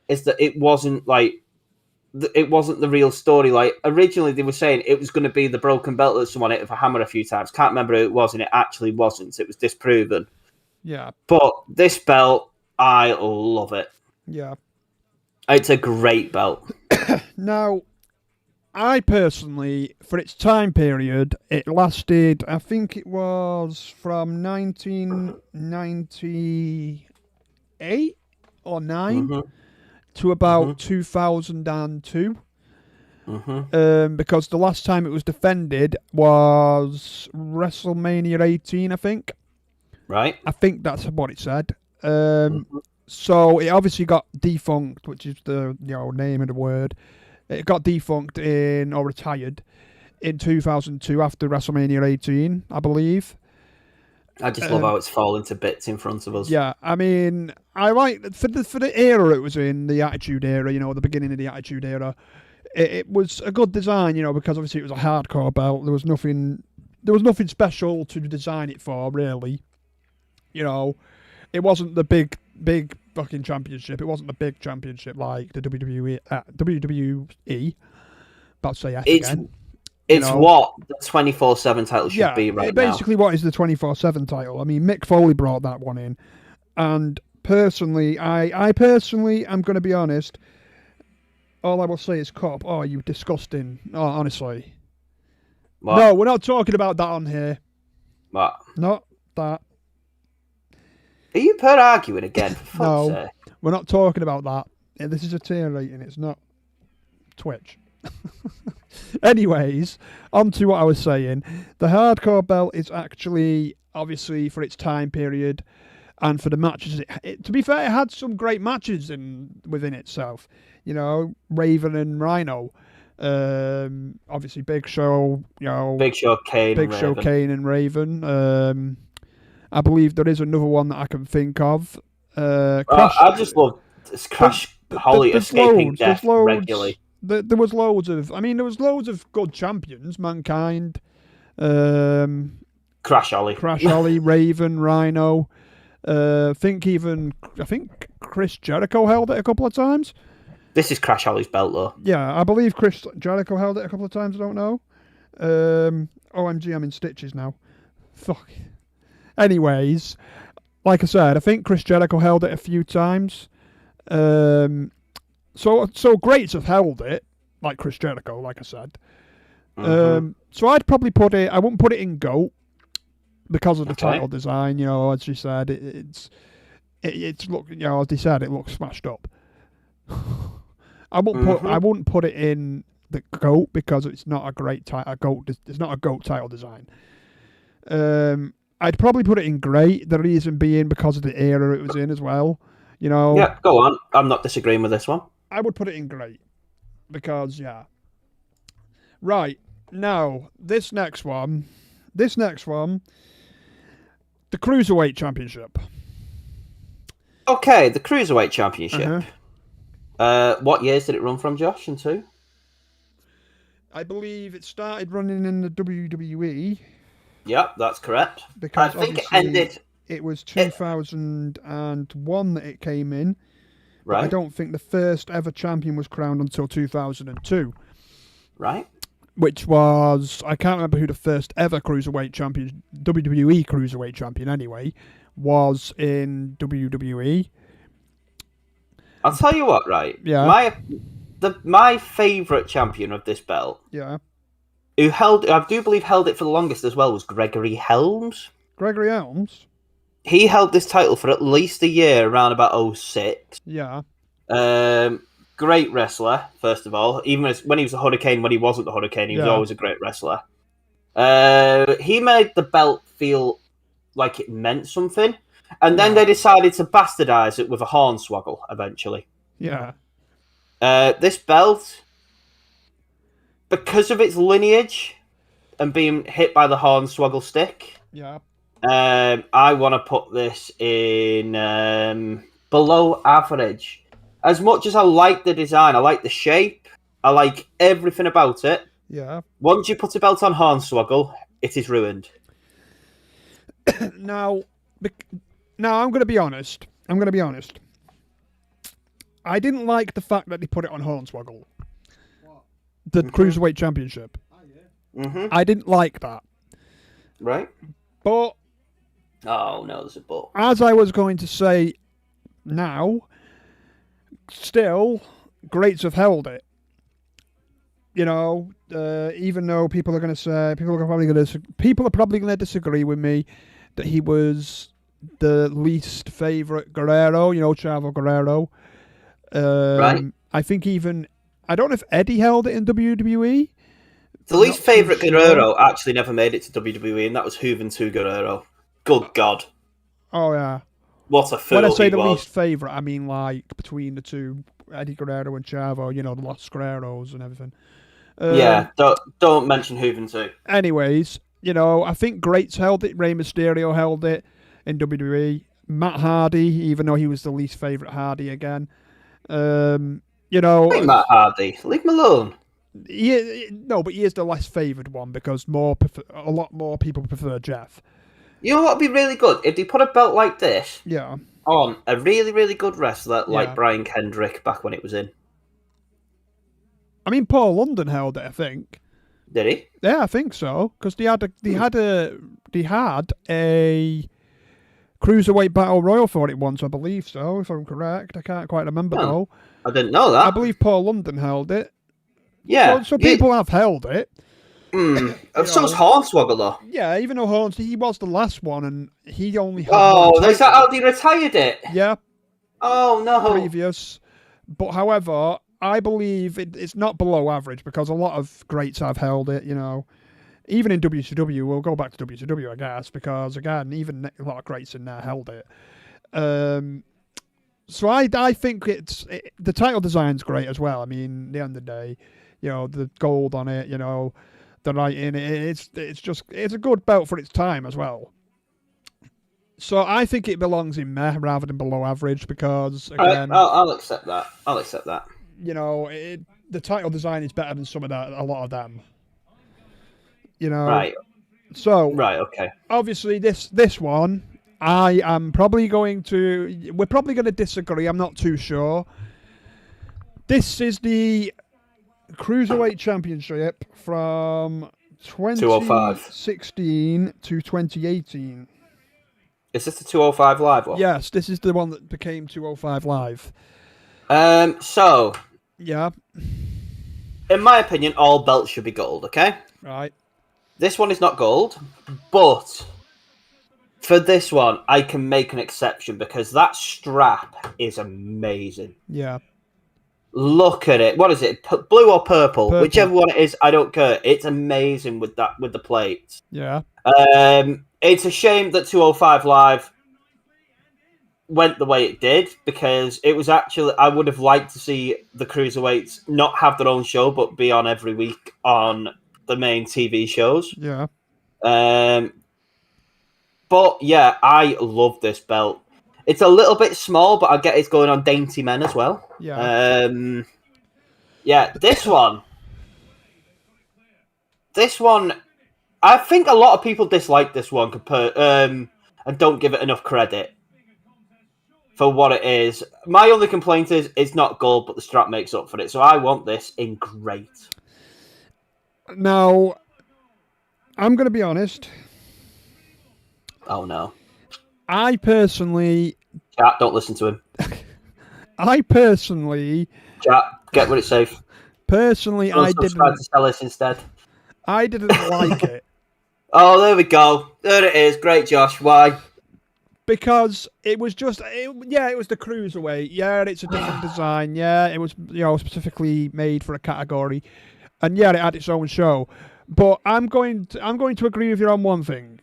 is that it wasn't the real story. Like originally they were saying it was going to be the broken belt that someone hit with a hammer a few times. Can't remember who it was, and it actually wasn't. It was disproven. Yeah. But this belt, I love it. Yeah. It's a great belt. Now, I personally, for its time period, it lasted, I think it was from 1998 or 9 to about 2002. Because the last time it was defended was WrestleMania 18, I think. Right. I think that's what it said. So it obviously got defunct, which is the name of the word. It got defunct or retired in 2002 after WrestleMania 18, I believe. I just love how it's falling to bits in front of us. Yeah, I mean, I like for the era it was in, the Attitude Era, the beginning of the Attitude Era. It was a good design, because obviously it was a hardcore belt. There was nothing special to design it for, really. It wasn't the big fucking championship. It wasn't the big championship like the WWE. About to say F again. It's what the 24/7 title should be right now. Basically, what is the 24/7 title? I mean, Mick Foley brought that one in, and personally, I personally am going to be honest. All I will say is, "Cop, oh, you disgusting!" Oh, honestly. What? No, we're not talking about that on here. What? Not that. Are you arguing again? For fuck's sake? We're not talking about that. This is a tier rating. It's not Twitch. Anyways, on to what I was saying. The hardcore belt is actually, obviously, for its time period and for the matches. To be fair, it had some great matches within itself. Raven and Rhino. Obviously, Big Show. Big Show, Kane, Kane, and Raven. I believe there is another one that I can think of. I just love Crash Holly escaping death regularly. There was loads of good champions. Mankind, Crash Holly, Raven, Rhino. I think Chris Jericho held it a couple of times. This is Crash Holly's belt, though. Yeah, I believe Chris Jericho held it a couple of times. I don't know. OMG, I'm in stitches now. Fuck. Anyways, like I said, I think Chris Jericho held it a few times. So greats have held it, like Chris Jericho, like I said. So I'd probably put it. I wouldn't put it in GOAT because of the title design. As you said, it's look. As they said, it looks smashed up. I wouldn't put it in the GOAT because it's not a great title. It's not a GOAT title design. I'd probably put it in great. The reason being because of the era it was in as well. Yeah, go on. I'm not disagreeing with this one. I would put it in great because Right now, this next one, the Cruiserweight Championship. Okay, the Cruiserweight Championship. What years did it run from, Josh, and to? I believe it started running in the WWE. Yep, that's correct. Because I think it ended. It was 2001 that it came in. But Right. I don't think the first ever champion was crowned until 2002. Right. Which was, I can't remember who the first ever cruiserweight champion, WWE cruiserweight champion anyway, was in WWE. I'll tell you what, right? Yeah. My favourite champion of this belt, Yeah. who I do believe held it for the longest as well, was Gregory Helms. Gregory Helms? He held this title for at least a year, around about 06. Yeah. Great wrestler, first of all. Even when he was a Hurricane, when he wasn't the Hurricane, he was always a great wrestler. He made the belt feel like it meant something. And then they decided to bastardize it with a hornswoggle, eventually. Yeah. This belt, because of its lineage and being hit by the hornswoggle stick, I want to put this in below average. As much as I like the design, I like the shape, I like everything about it. Yeah. Once you put a belt on hornswoggle, it is ruined. Now, I'm going to be honest. I didn't like the fact that they put it on Hornswoggle. What? The Cruiserweight Championship. Oh, yeah. Mm-hmm. I didn't like that. Right? But... Oh, no, there's a but. As I was going to say now, still, greats have held it. You know, even though people are probably going to disagree with me that he was the least favorite Guerrero. You know, Chavo Guerrero. Right. I think I don't know if Eddie held it in WWE. The least favorite Guerrero actually never made it to WWE, and that was Juventud Guerrero. Good God. Oh yeah. What a fool When I say he the was. least favorite, I mean like between the two, Eddie Guerrero and Chavo. You know, the Los Guerreros and everything. Yeah, don't mention Juventud. Anyways, you know, I think greats held it. Rey Mysterio held it in WWE. Matt Hardy, even though he was the least favorite Hardy again. You know, Hey, Matt Hardy, leave him alone. But he is the less favoured one because a lot more people prefer Jeff. You know what would be really good? If they put a belt like this on a really, really good wrestler like Brian Kendrick back when it was in. I mean, Paul London held it, I think. Did he? Yeah, I think so. Because they had a Cruiserweight Battle Royal for it once, I believe so, if I'm correct. I can't quite remember, though. I didn't know that. I believe Paul London held it. Yeah. So people have held it. So's Hornswoggle, though. Yeah, even though he was the last one, and he only had is that how they retired it? Yeah. Oh, no. Previous. But, however, I believe it's not below average, because a lot of greats have held it, you know. Even in WCW, we'll go back to WCW, I guess, because, again, even a lot of greats in there held it. So I think the title design's great as well. I mean, at the end of the day, you know, the gold on it, you know, the writing, it's a good belt for its time as well. So I think it belongs in meh rather than below average because, again... I'll accept that. You know, the title design is better than a lot of them. You know? Right. So... Right, okay. Obviously, this one... we're probably going to disagree. I'm not too sure. This is the Cruiserweight Championship from 2016 to 2018. Is this the 205 Live one? Yes, this is the one that became 205 Live. So... Yeah. In my opinion, all belts should be gold, okay? Right. This one is not gold, but... For this one, I can make an exception because that strap is amazing. Yeah. Look at it. What is it? Blue or purple? Whichever one it is, I don't care. It's amazing with the plates. Yeah. It's a shame that 205 Live went the way it did because it was actually... I would have liked to see the Cruiserweights not have their own show but be on every week on the main TV shows. Yeah. But yeah, I love this belt. It's a little bit small, but I get it's going on dainty men as well. Yeah. Yeah, this one. This one, I think a lot of people dislike this one and don't give it enough credit for what it is. My only complaint is it's not gold, but the strap makes up for it. So I want this in great. Now, I'm going to be honest. Oh, no. I personally... Chat, don't listen to him. I personally... Chat, get what it's safe. Personally, I didn't... Try to sell this instead. I didn't like it. Oh, there we go. There it is. Great, Josh. Why? Because it was just... it was the cruiserweight. Yeah, it's a different design. Yeah, it was specifically made for a category. And yeah, it had its own show. But I'm going to agree with you on one thing.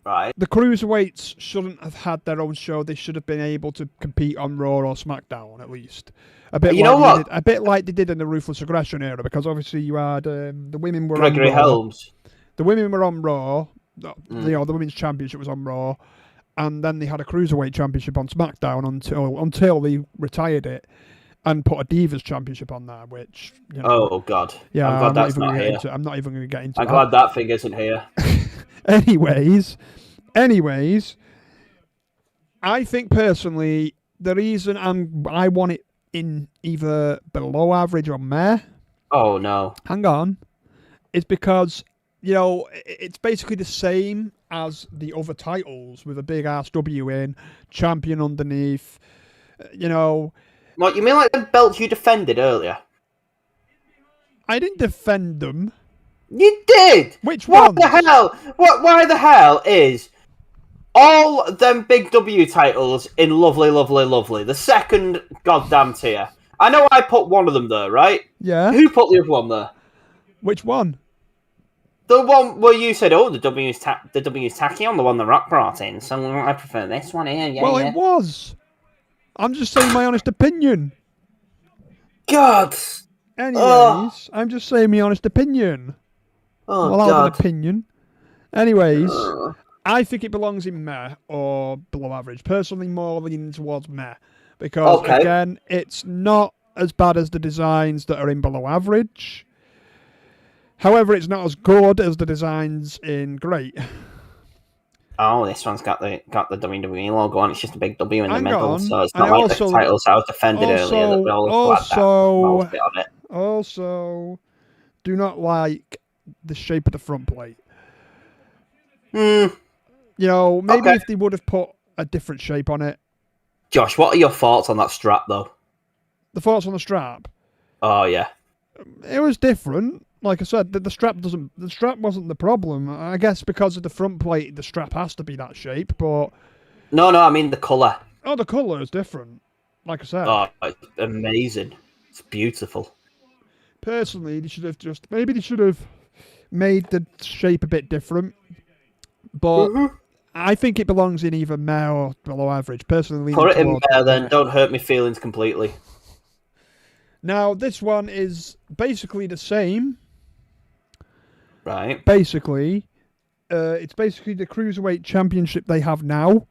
Right. The cruiserweights shouldn't have had their own show. They should have been able to compete on Raw or SmackDown at least. A bit like they did in the Ruthless Aggression era, because obviously you had the women were Gregory on Raw. Helms. The women were on Raw. The women's championship was on Raw, and then they had a cruiserweight championship on SmackDown until they retired it and put a Divas championship on there. Which oh god, yeah, I'm glad that's not here. I'm not even going to get into. I'm glad that thing isn't here. Anyways, I think personally the reason I want it in either below average or meh. Oh no! Hang on, it's because it's basically the same as the other titles with a big ass W in, champion underneath. What you mean, like the belts you defended earlier? I didn't defend them. You did. Which one? What the hell? Why the hell is all them big W titles in lovely, lovely, lovely? The second goddamn tier. I know I put one of them there, right? Yeah. Who put the other one there? Which one? The one where you said, "Oh, the W is tacky on the one the Rock brought in." So I prefer this one here. Yeah, well, it was. I'm just saying my honest opinion. God. Anyways, I'm just saying my honest opinion. Oh, well, I God. have an opinion. Anyways, I think it belongs in meh or below average. Personally, more leaning towards meh. Because, again, it's not as bad as the designs that are in below average. However, it's not as good as the designs in great. Oh, this one's got the WWE logo on. It's just a big W in the middle, so it's not like the titles I was defended earlier. That we all had that on it. Also, do not like the shape of the front plate. Maybe if they would have put a different shape on it. Josh, what are your thoughts on that strap, though? The thoughts on the strap? Oh, yeah. It was different. Like I said, the strap wasn't the problem. I guess because of the front plate, the strap has to be that shape, but... No, I mean the colour. Oh, the colour is different. Like I said. Oh, it's amazing. It's beautiful. Personally, they should have made the shape a bit different. But I think it belongs in either meh or below average. Personally, put it in meh, then. Don't hurt my feelings completely. Now, this one is basically the same. Right. Basically, it's basically the Cruiserweight Championship they have now.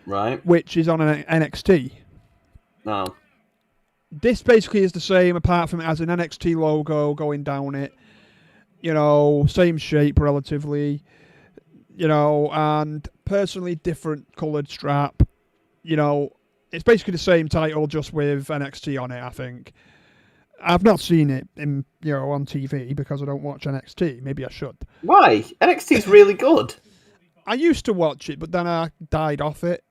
Right. Which is on an NXT. No. This basically is the same, apart from it has an NXT logo going down it. Same shape relatively. And personally different coloured strap. It's basically the same title, just with NXT on it, I think. I've not seen it on TV because I don't watch NXT. Maybe I should. Why? NXT is really good. I used to watch it, but then I died off it.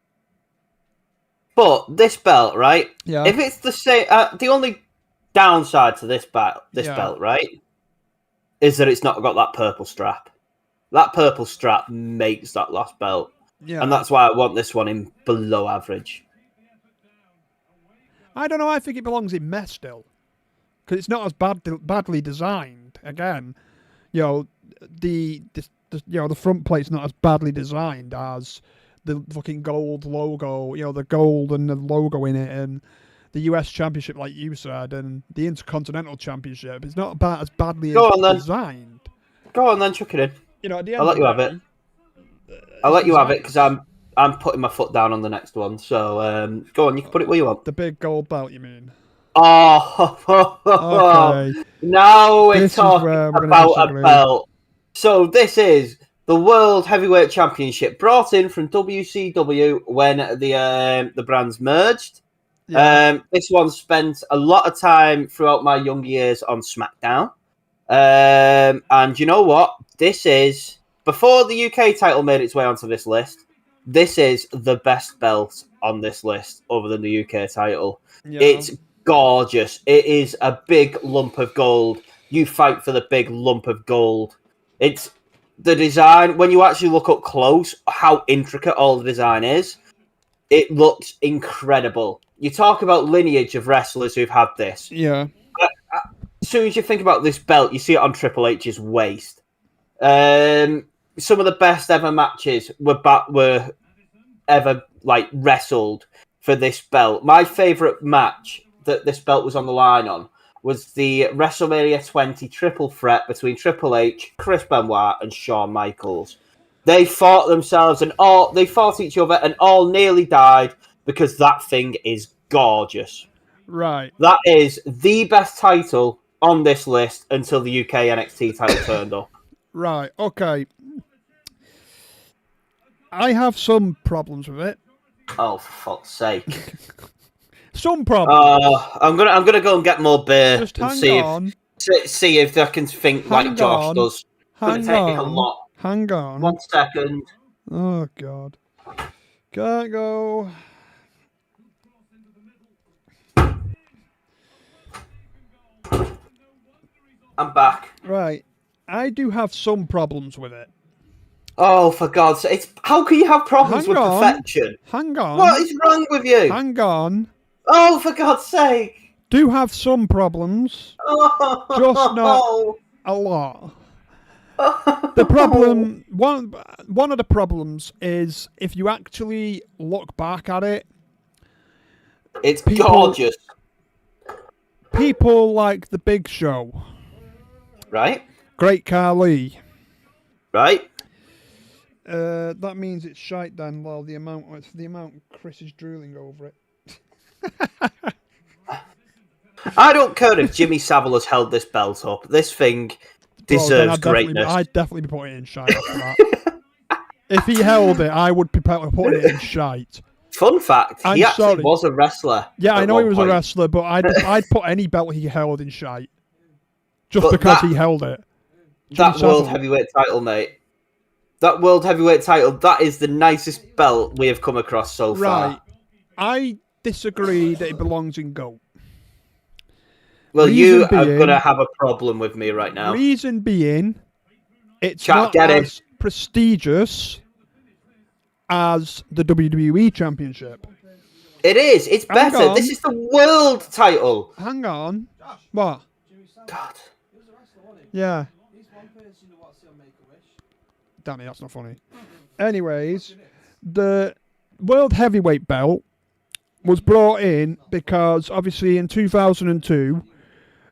But this belt, right? Yeah. If it's the same, the only downside to this belt, right, is that it's not got that purple strap. That purple strap makes that last belt. Yeah. And that's why I want this one in below average. I don't know. I think it belongs in meh still. Because it's not as badly designed. Again, the front plate's not as badly designed as the fucking gold logo, the gold and the logo in it, and the US Championship, like you said, and the Intercontinental Championship. It's not about as badly designed. Go on then, chuck it in. At the end I'll let you have it. I'll let you have it because I'm I'm putting my foot down on the next one. So go on, you can put it where you want. The big gold belt, you mean? Oh, Okay. now we're This is talking where we're gonna about a disagree. belt. So this is the World Heavyweight Championship, brought in from WCW when the brands merged. Yeah. This one spent a lot of time throughout my young years on SmackDown. And you know what? This is, before the UK title made its way onto this list, this is the best belt on this list other than the UK title. Yeah. It's gorgeous. It is a big lump of gold. You fight for the big lump of gold. It's the design, when you actually look up close how intricate all the design is, it looks incredible. You talk about lineage of wrestlers who've had this. Yeah. As soon as you think about this belt, you see it on Triple H's waist. Some of the best ever matches were ever wrestled for this belt. My favourite match that this belt was on the line on was the WrestleMania 20 triple threat between Triple H, Chris Benoit, and Shawn Michaels. They fought themselves they fought each other and all nearly died because that thing is gorgeous. Right. That is the best title on this list until the UK NXT title turned up. Right. Okay. I have some problems with it. Oh, for fuck's sake! Some problems. I'm gonna go and get more beer Just and hang see if I can think like Josh does. It's gonna take me a lot. Hang on. 1 second. Oh God. Can't go. I'm back. Right. I do have some problems with it. Oh, for God's sake. How can you have problems with perfection? Hang on. What is wrong with you? Hang on. Oh, for God's sake. Do have some problems. Oh. Just not a lot. The problem, one of the problems is if you actually look back at it, it's gorgeous. People like the Big Show, right? Great Khali, right? That means it's shite then. Well, the amount Chris is drooling over it. I don't care if Jimmy Savile has held this belt up. This thing deserves greatness. I'd definitely be putting it in shite after that. If he held it, I would be putting it in shite. Fun fact, he actually was a wrestler. Yeah, I know he was a wrestler, but I'd put any belt he held in shite. Just because he held it. That World Heavyweight title, mate. That World Heavyweight title, that is the nicest belt we have come across so far. Right. I disagree that it belongs in GOAT. Well, you are going to have a problem with me right now. Reason being, it's not as prestigious as the WWE Championship. It is. It's better. This is the world title. Hang on. What? God. Yeah. Danny, that's not funny. Anyways, the World Heavyweight belt was brought in because, obviously, in 2002,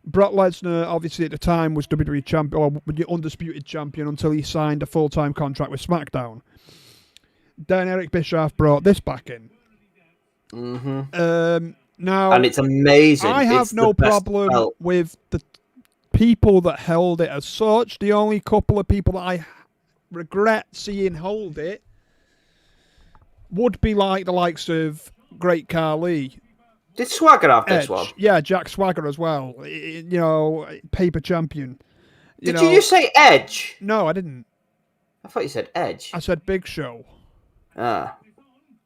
Brock Lesnar, obviously at the time, was WWE champion, or the undisputed champion, until he signed a full-time contract with SmackDown. Then Eric Bischoff brought this back in. Mm-hmm. Now, and it's amazing. I have no problem with the people that held it as such. The only couple of people that I regret seeing hold it would be like the likes of Great Khali. Did Swagger have this one? Yeah, Jack Swagger as well. You know, paper champion. Did you just say Edge? No, I didn't. I thought you said Edge. I said Big Show. Ah.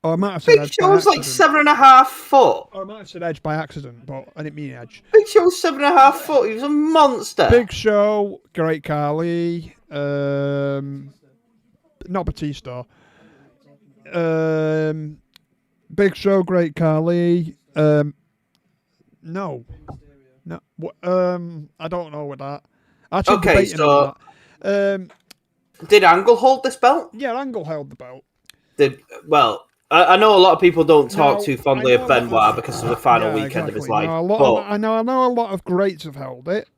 Or I might have said Big Show's like 7.5 foot. Or I might have said Edge by accident, but I didn't mean Edge. Big Show's 7.5 foot. He was a monster. Big Show, Great Khali, not Batista. Big Show, Great Khali. No. I don't know with that. Okay, so did Angle hold this belt? Yeah, Angle held the belt. I know a lot of people don't talk too fondly of Benoit because of the final weekend of his life. I know a lot of greats have held it.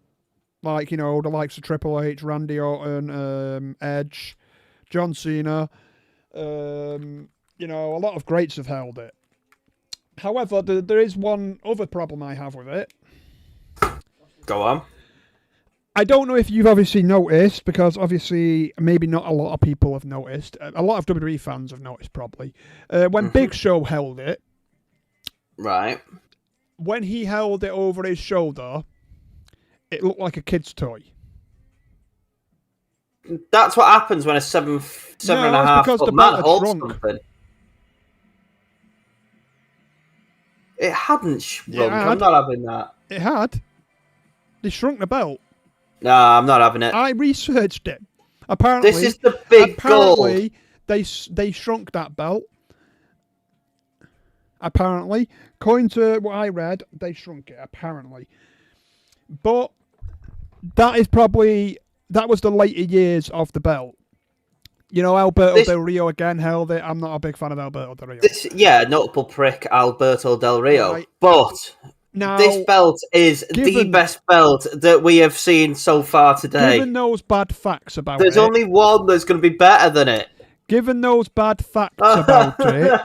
Like, you know, the likes of Triple H, Randy Orton, Edge, John Cena, You know, a lot of greats have held it. However, there is one other problem I have with it. Go on. I don't know if you've obviously noticed, because obviously maybe not a lot of people have noticed. A lot of WWE fans have noticed probably. When Big Show held it, right, when he held it over his shoulder, it looked like a kid's toy. That's what happens when a seven and a half foot man holds something. It hadn't shrunk. I'm not having that. It had. They shrunk the belt. No, I'm not having it. I researched it. Apparently, this is the big apparently, goal. They shrunk that belt. Apparently, according to what I read, they shrunk it. Apparently, but that was the later years of the belt. You know, Alberto Del Rio again held it. I'm not a big fan of Alberto Del Rio. Notable prick, Alberto Del Rio. Right. But now, this belt is the best belt that we have seen so far today. Given those bad facts about There's only one that's going to be better than it. Given those bad facts about it,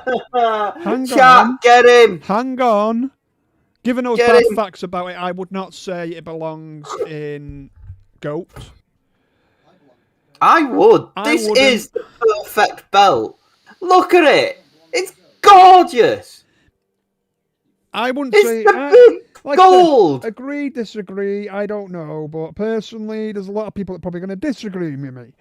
get him. Hang on. Given those bad facts about it, I would not say it belongs in GOAT. I would. This is the perfect belt. Look at it. It's gorgeous. I wouldn't say gold. Agree, disagree. I don't know, but personally, there's a lot of people that are probably going to disagree with me.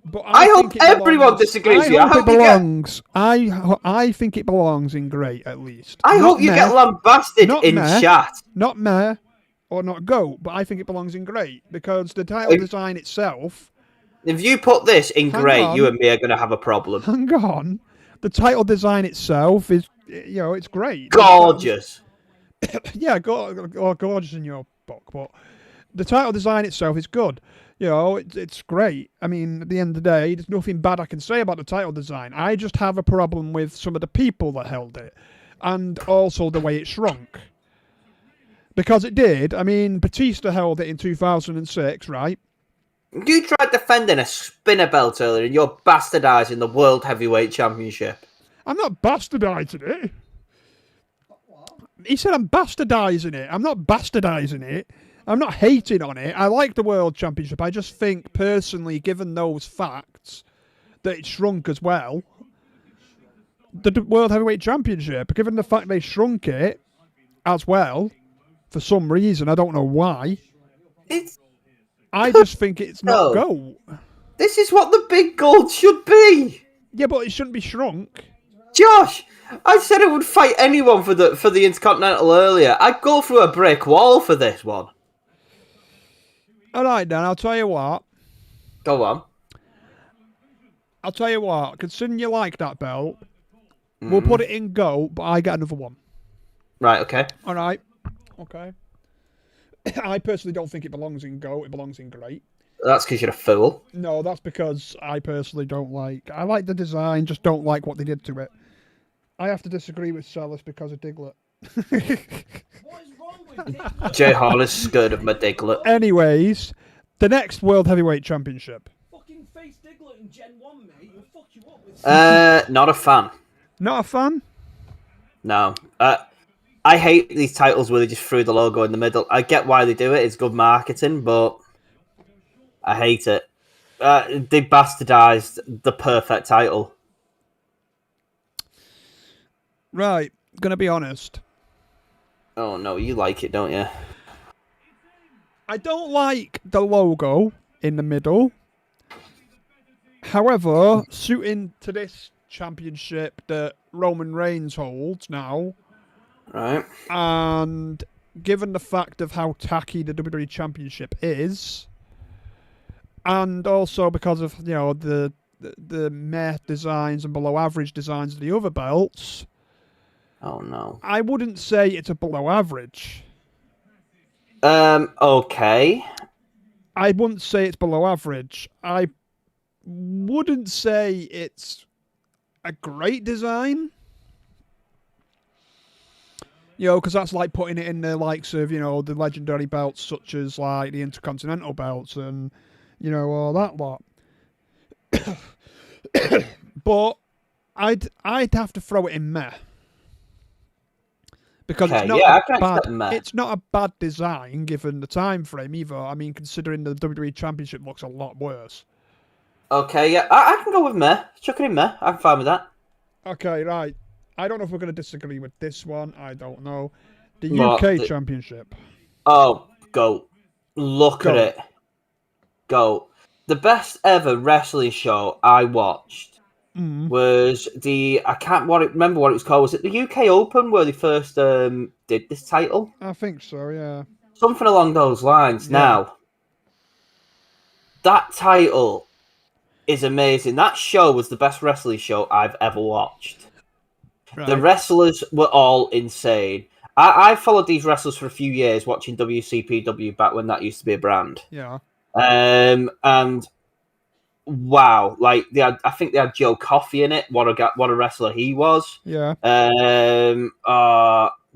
But I hope everyone disagrees with you. I hope it belongs. I think it belongs in great, at least. I hope you get lambasted in chat. Not meh or not GOAT, but I think it belongs in great because the title design itself. If you put this in great, you and me are going to have a problem. Hang on. The title design itself is, it's great. Gorgeous. Yeah, gorgeous in your book, but the title design itself is good. It's great. I mean, at the end of the day, there's nothing bad I can say about the title design. I just have a problem with some of the people that held it, and also the way it shrunk. Because it did. I mean, Batista held it in 2006, right? You tried defending a spinner belt earlier, and you're bastardising the World Heavyweight Championship. I'm not bastardising it. He said I'm bastardising it. I'm not bastardising it. I'm not hating on it. I like the World Championship. I just think, personally, given those facts, that it shrunk as well. The World Heavyweight Championship, given the fact they shrunk it as well, for some reason, I don't know why. I just think it's not GOAT. This is what the big gold should be. Yeah, but it shouldn't be shrunk. Josh, I said I would fight anyone for the Intercontinental earlier. I'd go through a brick wall for this one. All right, then, I'll tell you what. Go on. I'll tell you what. Considering you like that belt, we'll put it in GOAT, but I get another one. Right, okay. All right. Okay. I personally don't think it belongs in GOAT. It belongs in great. That's because you're a fool. No, that's because I personally don't like... I like the design, just don't like what they did to it. I have to disagree with Celis because of Diglett. What is wrong with Diglett? Jay Hall is scared of my Diglett. Anyways, the next World Heavyweight Championship. Fucking face Diglett in Gen 1, mate. He'll fuck you up with... Not a fan. Not a fan? No. I hate these titles where they just threw the logo in the middle. I get why they do it. It's good marketing, but I hate it. They bastardized the perfect title. Right. Gonna be honest. Oh, no. You like it, don't you? I don't like the logo in the middle. However, suiting to this championship that Roman Reigns holds now... Right. And given the fact of how tacky the WWE Championship is, and also because of the meh designs and below average designs of the other belts, oh no, I wouldn't say it's a below average. Okay. I wouldn't say it's below average. I wouldn't say it's a great design. Because that's like putting it in the likes of, the legendary belts such as like the Intercontinental belts and, all that lot. But I'd have to throw it in meh. Because Okay, it's not yeah, it's not a bad design given the time frame either. I mean, considering the WWE Championship looks a lot worse. Okay, yeah, I can go with meh. Chuck it in meh. I'm fine with that. Okay, right. I don't know if we're going to disagree with this one. I don't know. The UK Championship. Oh, go. Look at it. Go. The best ever wrestling show I watched was I can't remember what it was called. Was it the UK Open where they first did this title? I think so, yeah. Something along those lines. Yeah. Now, that title is amazing. That show was the best wrestling show I've ever watched. Right. The wrestlers were all insane. I followed these wrestlers for a few years watching WCPW back when that used to be a brand. Yeah. And wow, like I think they had Joe Coffey in it. What a wrestler he was. Yeah.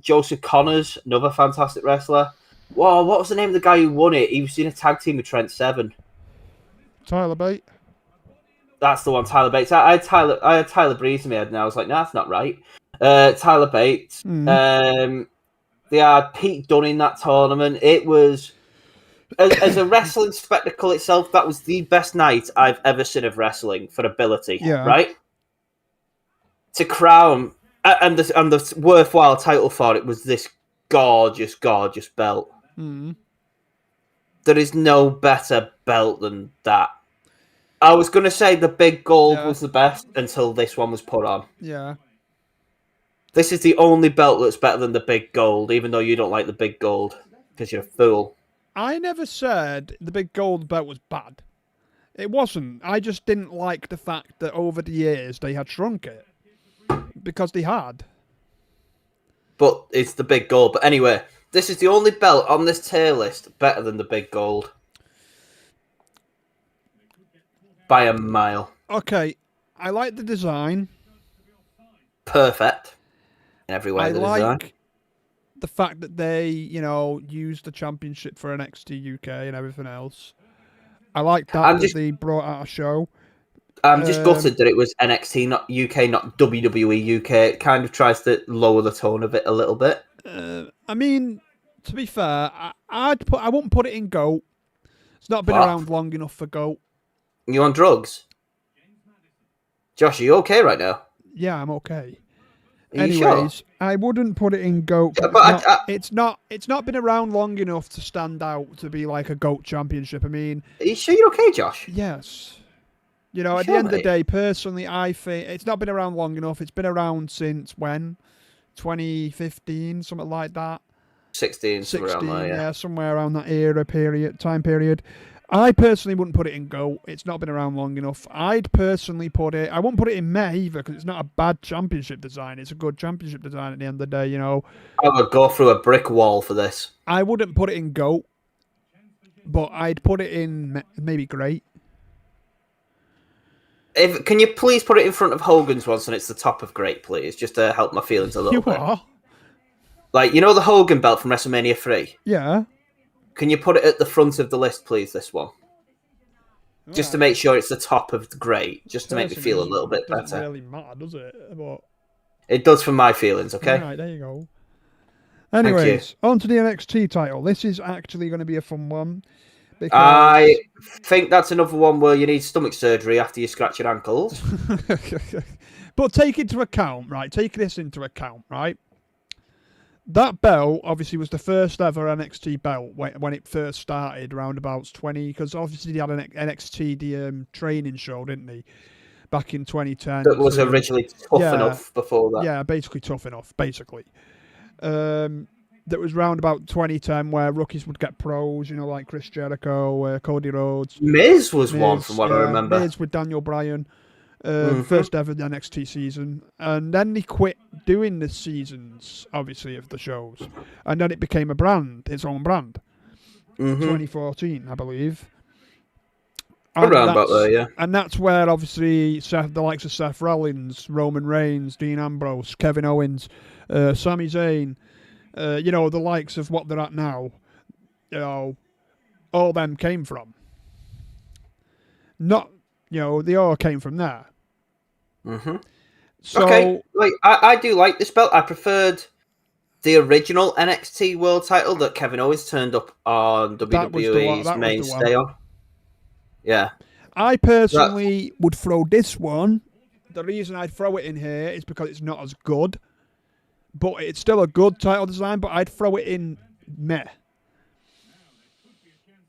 Joseph Connors, another fantastic wrestler. Whoa, what was the name of the guy who won it? He was in a tag team with Trent Seven. Tyler Bate. That's the one, Tyler Bates. I had Tyler Breeze in my head, and I was like, no, that's not right. Tyler Bates. They had Pete Dunne in that tournament. It was, as a wrestling spectacle itself, that was the best night I've ever seen of wrestling for ability. Yeah. Right? To crown, and the worthwhile title for it was this gorgeous, gorgeous belt. There is no better belt than that. I was going to say the big gold was the best until this one was put on. Yeah. This is the only belt that's better than the big gold, even though you don't like the big gold because you're a fool. I never said the big gold belt was bad. It wasn't. I just didn't like the fact that over the years they had shrunk it. Because they had. But it's the big gold. But anyway, this is the only belt on this tier list better than the big gold. By a mile. Okay, I like the design. Perfect. In every way. I like the fact that they, used the championship for NXT UK and everything else. I like that they brought out a show. I'm just gutted that it was NXT, not UK, not WWE UK. It kind of tries to lower the tone of it a little bit. I mean, to be fair, I wouldn't put it in GOAT. It's not been around long enough for GOAT. You on drugs? Josh, are you okay right now? Yeah, I'm okay. Anyways, sure? I wouldn't put it in GOAT. But it's not been around long enough to stand out to be like a GOAT championship. I mean, are you sure you're okay, Josh? Yes. At the end of the day, personally, I think it's not been around long enough. It's been around since when? 2015, something like that. 16, somewhere around there, yeah, somewhere around that time period. I personally wouldn't put it in GOAT. It's not been around long enough. I'd personally I won't put it in Meh either because it's not a bad championship design. It's a good championship design at the end of the day, I would go through a brick wall for this. I wouldn't put it in GOAT, but I'd put it in maybe Great. Can you please put it in front of Hogan's once and it's the top of Great, please, just to help my feelings a little bit. Are? Like, the Hogan belt from WrestleMania 3? Yeah. Can you put it at the front of the list, please, this one? Just to make sure it's the top of the Great, just to make me feel a little bit better. It doesn't really matter, does it? But... It does for my feelings, okay? All right, there you go. Anyways, on to the NXT title. This is actually going to be a fun one. Because... I think that's another one where you need stomach surgery after you scratch your ankles. But take into account, right? Take this into account, right? That belt obviously was the first ever NXT belt when it first started, roundabouts 20, because obviously they had an NXT training show, didn't they? Back in 2010. That was originally Tough Enough before that. Yeah, basically Tough Enough, basically. That was round about 2010 where rookies would get pros, like Chris Jericho, Cody Rhodes. Miz was one from what I remember. Miz with Daniel Bryan. First ever NXT season, and then they quit doing the seasons, obviously, of the shows, and then it became a brand, its own brand. 2014, I believe. Around about there, yeah. And that's where obviously the likes of Seth Rollins, Roman Reigns, Dean Ambrose, Kevin Owens, Sami Zayn, the likes of what they're at now, all them came from. Not, they all came from there. So, okay, like I do like this belt. I preferred the original NXT World Title that Kevin Owens turned up on WWE's mainstay on. Yeah. I personally would throw this one. The reason I'd throw it in here is because it's not as good, but it's still a good title design. But I'd throw it in meh.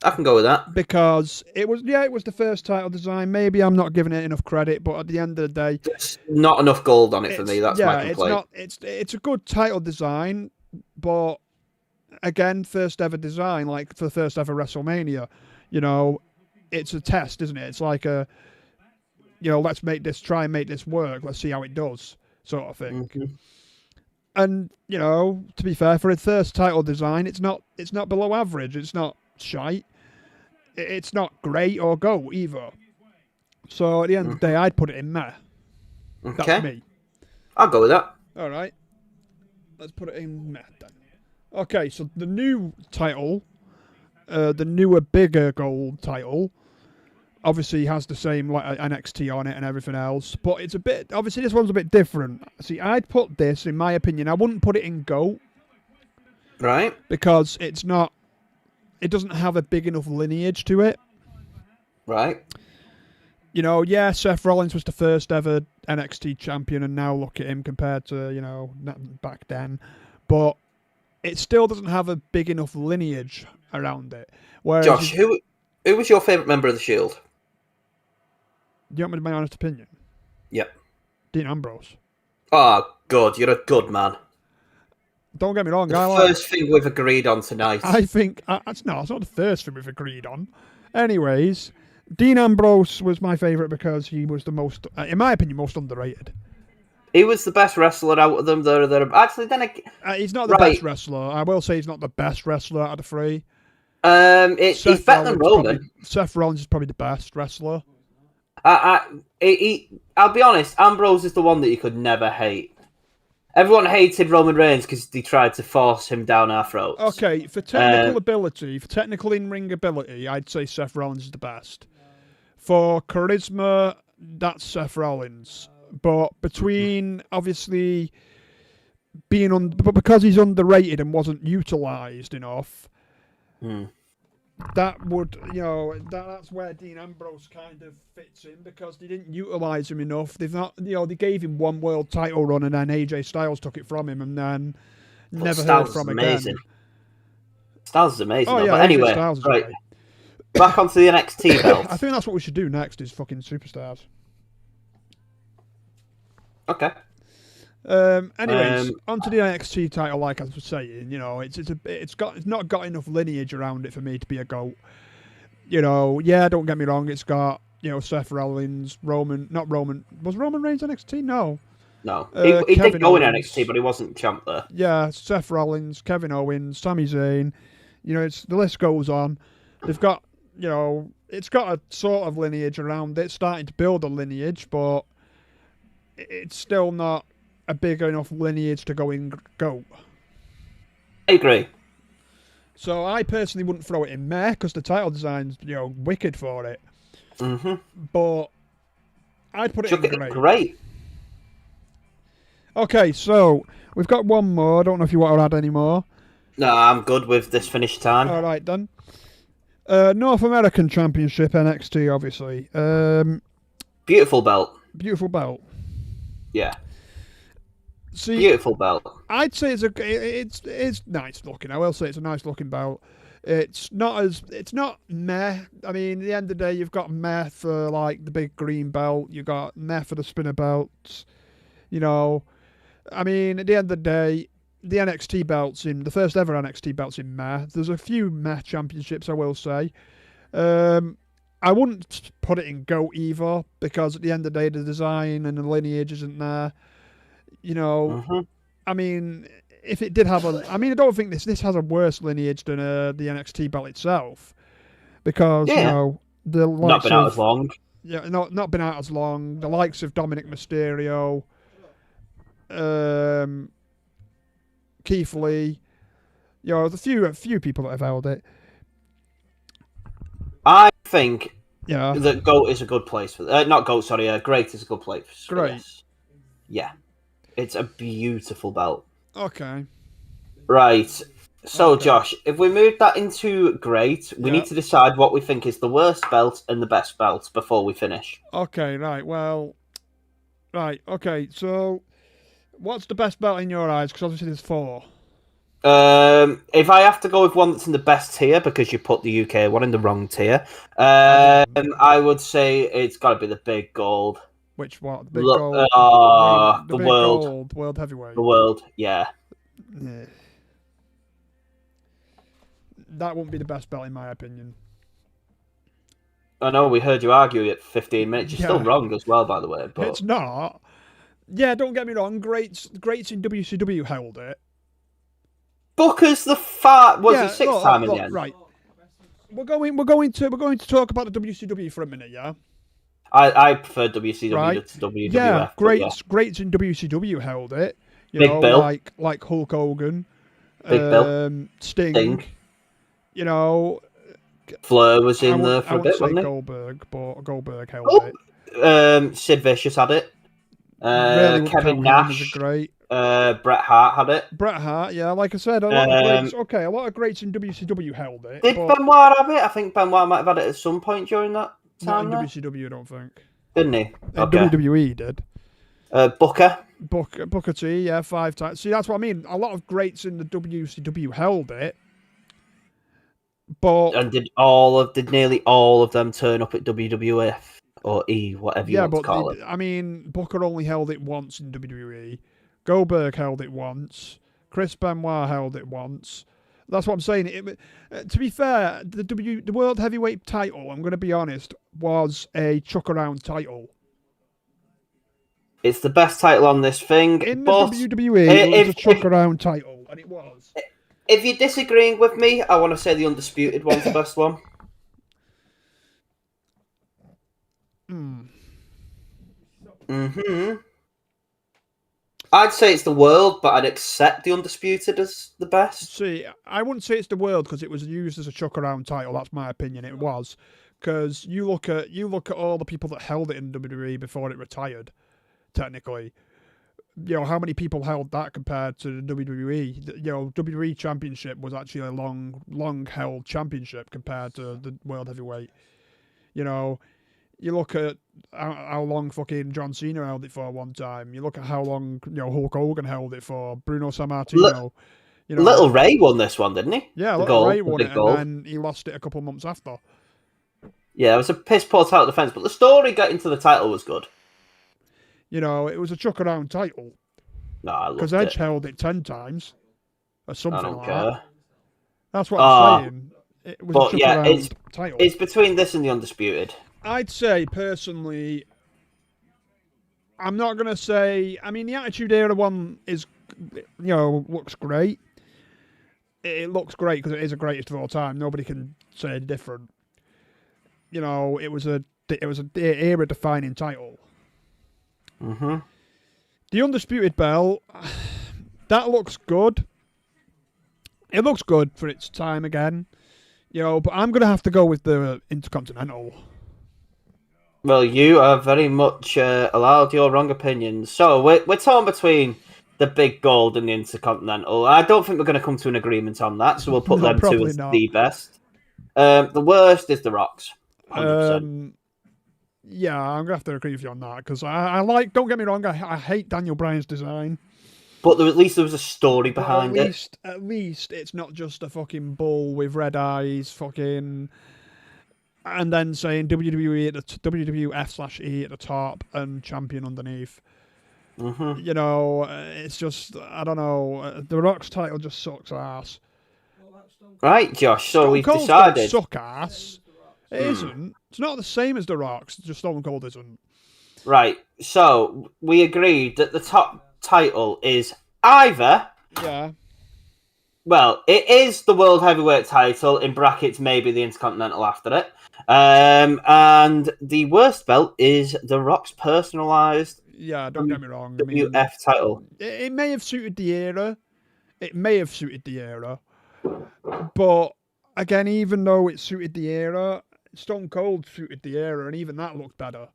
I can go with that because it was the first title design. Maybe I'm not giving it enough credit, but at the end of the day, there's not enough gold on it for me. That's my complaint. It's a good title design, but again, first ever design, like for the first ever WrestleMania, it's a test, isn't it? It's like let's try and make this work. Let's see how it does, sort of thing. Mm-hmm. And to be fair, for a first title design, it's not below average. It's not shite. It's not great or go either. So at the end of the day, I'd put it in meh. Okay. That's me. I'll go with that. All right. Let's put it in meh then. Okay, so the new title, the newer, bigger gold title, obviously has the same like NXT on it and everything else, but it's obviously this one's a bit different. See, I'd put this, in my opinion, I wouldn't put it in GOAT. Right. Because it doesn't have a big enough lineage to it. Right. Seth Rollins was the first ever NXT champion, and now look at him compared to, back then. But it still doesn't have a big enough lineage around it. Whereas Josh, who was your favourite member of the Shield? Do you want me to my honest opinion? Yep. Dean Ambrose. Oh, good. You're a good man. Don't get me wrong. The first thing we've agreed on tonight. I think it's not the first thing we've agreed on. Anyways, Dean Ambrose was my favourite because he was the most, in my opinion, most underrated. He was the best wrestler out of them. Actually, then he's not the best wrestler. I will say he's not the best wrestler out of the three. He's better than Roman. Seth Rollins is probably the best wrestler. I'll be honest. Ambrose is the one that you could never hate. Everyone hated Roman Reigns because they tried to force him down our throats. Okay, for technical ability, for technical in-ring ability, I'd say Seth Rollins is the best. For charisma, that's Seth Rollins. But between, obviously, but because he's underrated and wasn't utilised enough, that would, that's where Dean Ambrose kind of fits in, because they didn't utilise him enough. They've not, they gave him one world title run and then AJ Styles took it from him and then never heard from again. Styles is amazing. Oh, though. yeah, But anyway, right. Back onto the NXT belt. I think that's what we should do next is fucking superstars. Okay. Anyways, onto the NXT title. Like I was saying, it's not got enough lineage around it for me to be a GOAT. Don't get me wrong. It's got Seth Rollins, not Roman. Was Roman Reigns NXT? No. He did go in NXT, but he wasn't champ there. Yeah, Seth Rollins, Kevin Owens, Sami Zayn. The list goes on. They've got it's got a sort of lineage around it, starting to build a lineage, but it's still not a big enough lineage to go in GOAT. I agree. So I personally wouldn't throw it in meh because the title design's wicked for it. Mm-hmm. But I'd put it in great. Okay, so we've got one more. I don't know if you want to add any more. No, I'm good with this finish time. All right, then. North American Championship, NXT, obviously. Beautiful belt. Beautiful belt. Yeah. See, beautiful belt. I'd say it's nice looking. I will say it's a nice looking belt. It's not meh. I mean, at the end of the day, you've got meh for like the big green belt. You got meh for the spinner belts. I mean, at the end of the day, the NXT belts the first ever NXT belts in meh. There's a few meh championships, I will say. I wouldn't put it in GOAT either, because at the end of the day, the design and the lineage isn't there. I mean, if it did have I don't think this has a worse lineage than the NXT belt itself, because the likes not been out as long. Yeah, not been out as long. The likes of Dominic Mysterio, Keith Lee, there's a few people that have held it. I think that GOAT is a good place for not GOAT. Sorry, Great is a good place. For Great. This. Yeah, it's a beautiful belt. Okay. Right. So, Okay. Josh, if we move that into great, we need to decide what we think is the worst belt and the best belt before we finish. Okay, right. Well, right. Okay, so what's the best belt in your eyes? Because obviously there's 4. If I have to go with one that's in the best tier, because you put the UK one in the wrong tier, I would say it's got to be the big gold. Which what? The big Look, gold. the big world. gold world heavyweight. The world, yeah. Yeah. That wouldn't be the best belt in my opinion. I know we heard you argue it for 15 minutes. You're still wrong as well, by the way. But... It's not. Yeah, don't get me wrong. Greats in WCW held it. Booker's the was it 6th time in the end? Right. We're going to talk about the WCW for a minute, yeah. I prefer WCW to WWF. Yeah, greats in WCW held it. Big Bill, like Hulk Hogan, Big Bill, Sting. You know, Flair was in there for a bit, wasn't he? Goldberg, but Goldberg held it. Sid Vicious had it. Kevin Nash, great. Bret Hart had it. Bret Hart, yeah, like I said, a lot of greats. Okay, a lot of greats in WCW held it. Did Benoit have it? I think Benoit might have had it at some point during that time. Not in WCW, I don't think. Didn't he? Okay. WWE he did. Booker T, yeah, 5 times. See, that's what I mean. A lot of greats in the WCW held it. But did nearly all of them turn up at WWF or E, whatever you want to call it? I mean, Booker only held it once in WWE. Goldberg held it once. Chris Benoit held it once. That's what I'm saying. To be fair, the World Heavyweight title, I'm going to be honest, was a chuck around title. It's the best title on this thing. In the WWE, it was a chuck around title, and it was. If you're disagreeing with me, I want to say the Undisputed one's the best one. I'd say it's the world, but I'd accept the Undisputed as the best. See, I wouldn't say it's the world because it was used as a chuck around title. That's my opinion. It was, because you look at all the people that held it in WWE before it retired. Technically, you know how many people held that compared to the WWE. You know, WWE Championship was actually a long held championship compared to the World Heavyweight. You know. You look at how long fucking John Cena held it for one time. You look at how long Hulk Hogan held it for. Bruno Sammartino. Little Ray won this one, didn't he? Yeah, Little Ray won it, and then he lost it a couple months after. Yeah, it was a piss poor title defense, but the story getting to the title was good. You know, it was a chuck around title. No, I loved it. Because Edge held it 10 times, or something I don't like care. that. That's what I'm saying. It was a chuck around title. It's between this and the Undisputed. I'd say, personally, I'm not going to say... I mean, the Attitude Era one is, looks great. It looks great because it is the greatest of all time. Nobody can say different. You know, it was an era-defining title. Mm-hmm. The Undisputed Belt, that looks good. It looks good for its time again. But I'm going to have to go with the Intercontinental. Well, you are very much allowed your wrong opinions. So we're torn between the big gold and the Intercontinental. I don't think we're going to come to an agreement on that, so we'll put them two as the best. The worst is the Rocks. 100%. Yeah, I'm going to have to agree with you on that, because I like, don't get me wrong, I hate Daniel Bryan's design. But at least there was a story behind it. At least it's not just a fucking bull with red eyes, fucking... And then saying WWE at the WWF/E at the top and champion underneath. Mm-hmm. It's just, I don't know. The Rock's title just sucks ass. Right, Josh. So we've Cold decided. Suck ass. It isn't. It's not the same as the Rock's. Just Stone Cold isn't. Right. So we agreed that the top title is either. Yeah. Well, it is the World Heavyweight title, in brackets, maybe the Intercontinental after it. And the worst belt is the Rock's personalised. Yeah, don't get me wrong. WF title. It may have suited the era. But, again, even though it suited the era, Stone Cold suited the era, and even that looked better.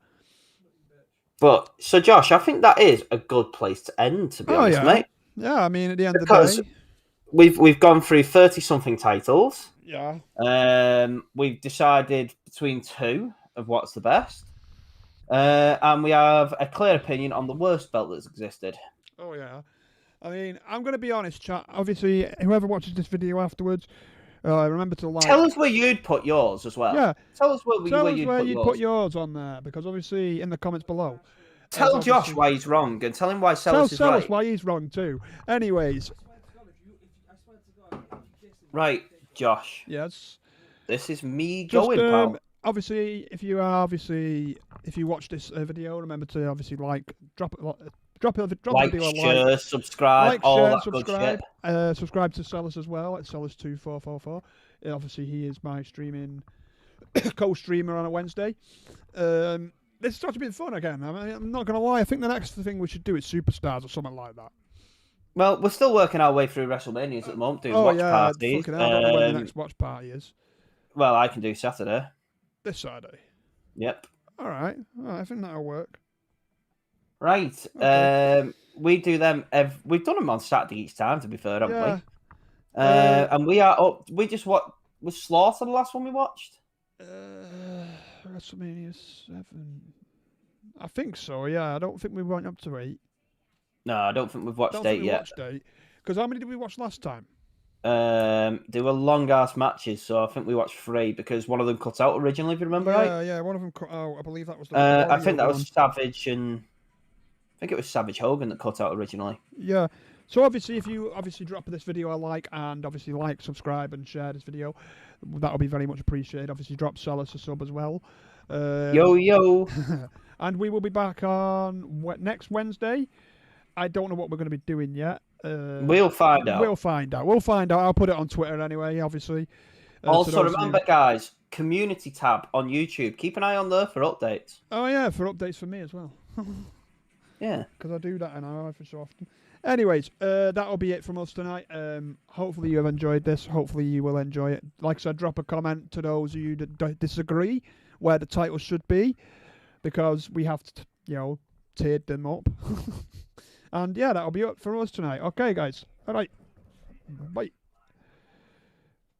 But so, Josh, I think that is a good place to end. To be honest, mate. Yeah, I mean, at the end of the day, we've gone through 30-something titles. Yeah. We've decided between two of what's the best, and we have a clear opinion on the worst belt that's existed. Oh yeah. I mean, I'm going to be honest, chat. Obviously, whoever watches this video afterwards, remember to like. Tell us where you'd put yours as well. Yeah. Tell us where you'd put yours on there, because obviously in the comments below. Tell Josh why he's wrong, and tell him why Sellers is right. Tell us why he's wrong too. Anyways. Right, Josh. Yes. This is me going, pal. Obviously, if you watch this video, remember to obviously drop a video a share, subscribe, subscribe. Subscribe to Sellers as well at Sellers2444. Obviously, he is my streaming co-streamer on a Wednesday. This starts to be fun again. I mean, I'm not going to lie. I think the next thing we should do is Superstars or something like that. Well, we're still working our way through WrestleManias at the moment, doing watch parties. I don't know when the next watch party is. Well, I can do Saturday. This Saturday? Yep. All right. I think that'll work. Right. Okay. We do them. We've done them on Saturday each time, to be fair, haven't we? And we are up. We just was Slaughter the last one we watched? WrestleMania 7. I think so. Yeah. I don't think we went up to 8. No, I don't think we've watched 8 yet. Because how many did we watch last time? They were long ass matches, so I think we watched 3 because one of them cut out originally. If you remember right? Yeah, one of them cut out. I believe that was. I think that was Savage and I think it was Savage Hogan that cut out originally. Yeah. So obviously, if you drop this video a like and obviously subscribe and share this video, that'll be very much appreciated. Obviously, drop Sellers a sub as well. Yo. And we will be back on next Wednesday. I don't know what we're going to be doing yet. We'll find out. We'll find out. I'll put it on Twitter anyway, obviously. Also, remember, guys, community tab on YouTube. Keep an eye on there for updates. Oh, yeah, for updates for me as well. Yeah. Because I do that in our life so often. Anyways, that'll be it from us tonight. Hopefully you have enjoyed this. Hopefully you will enjoy it. Like I said, drop a comment to those of you that disagree where the title should be. Because we have, tiered them up. And yeah, that'll be it for us tonight. Okay, guys. All right. Bye.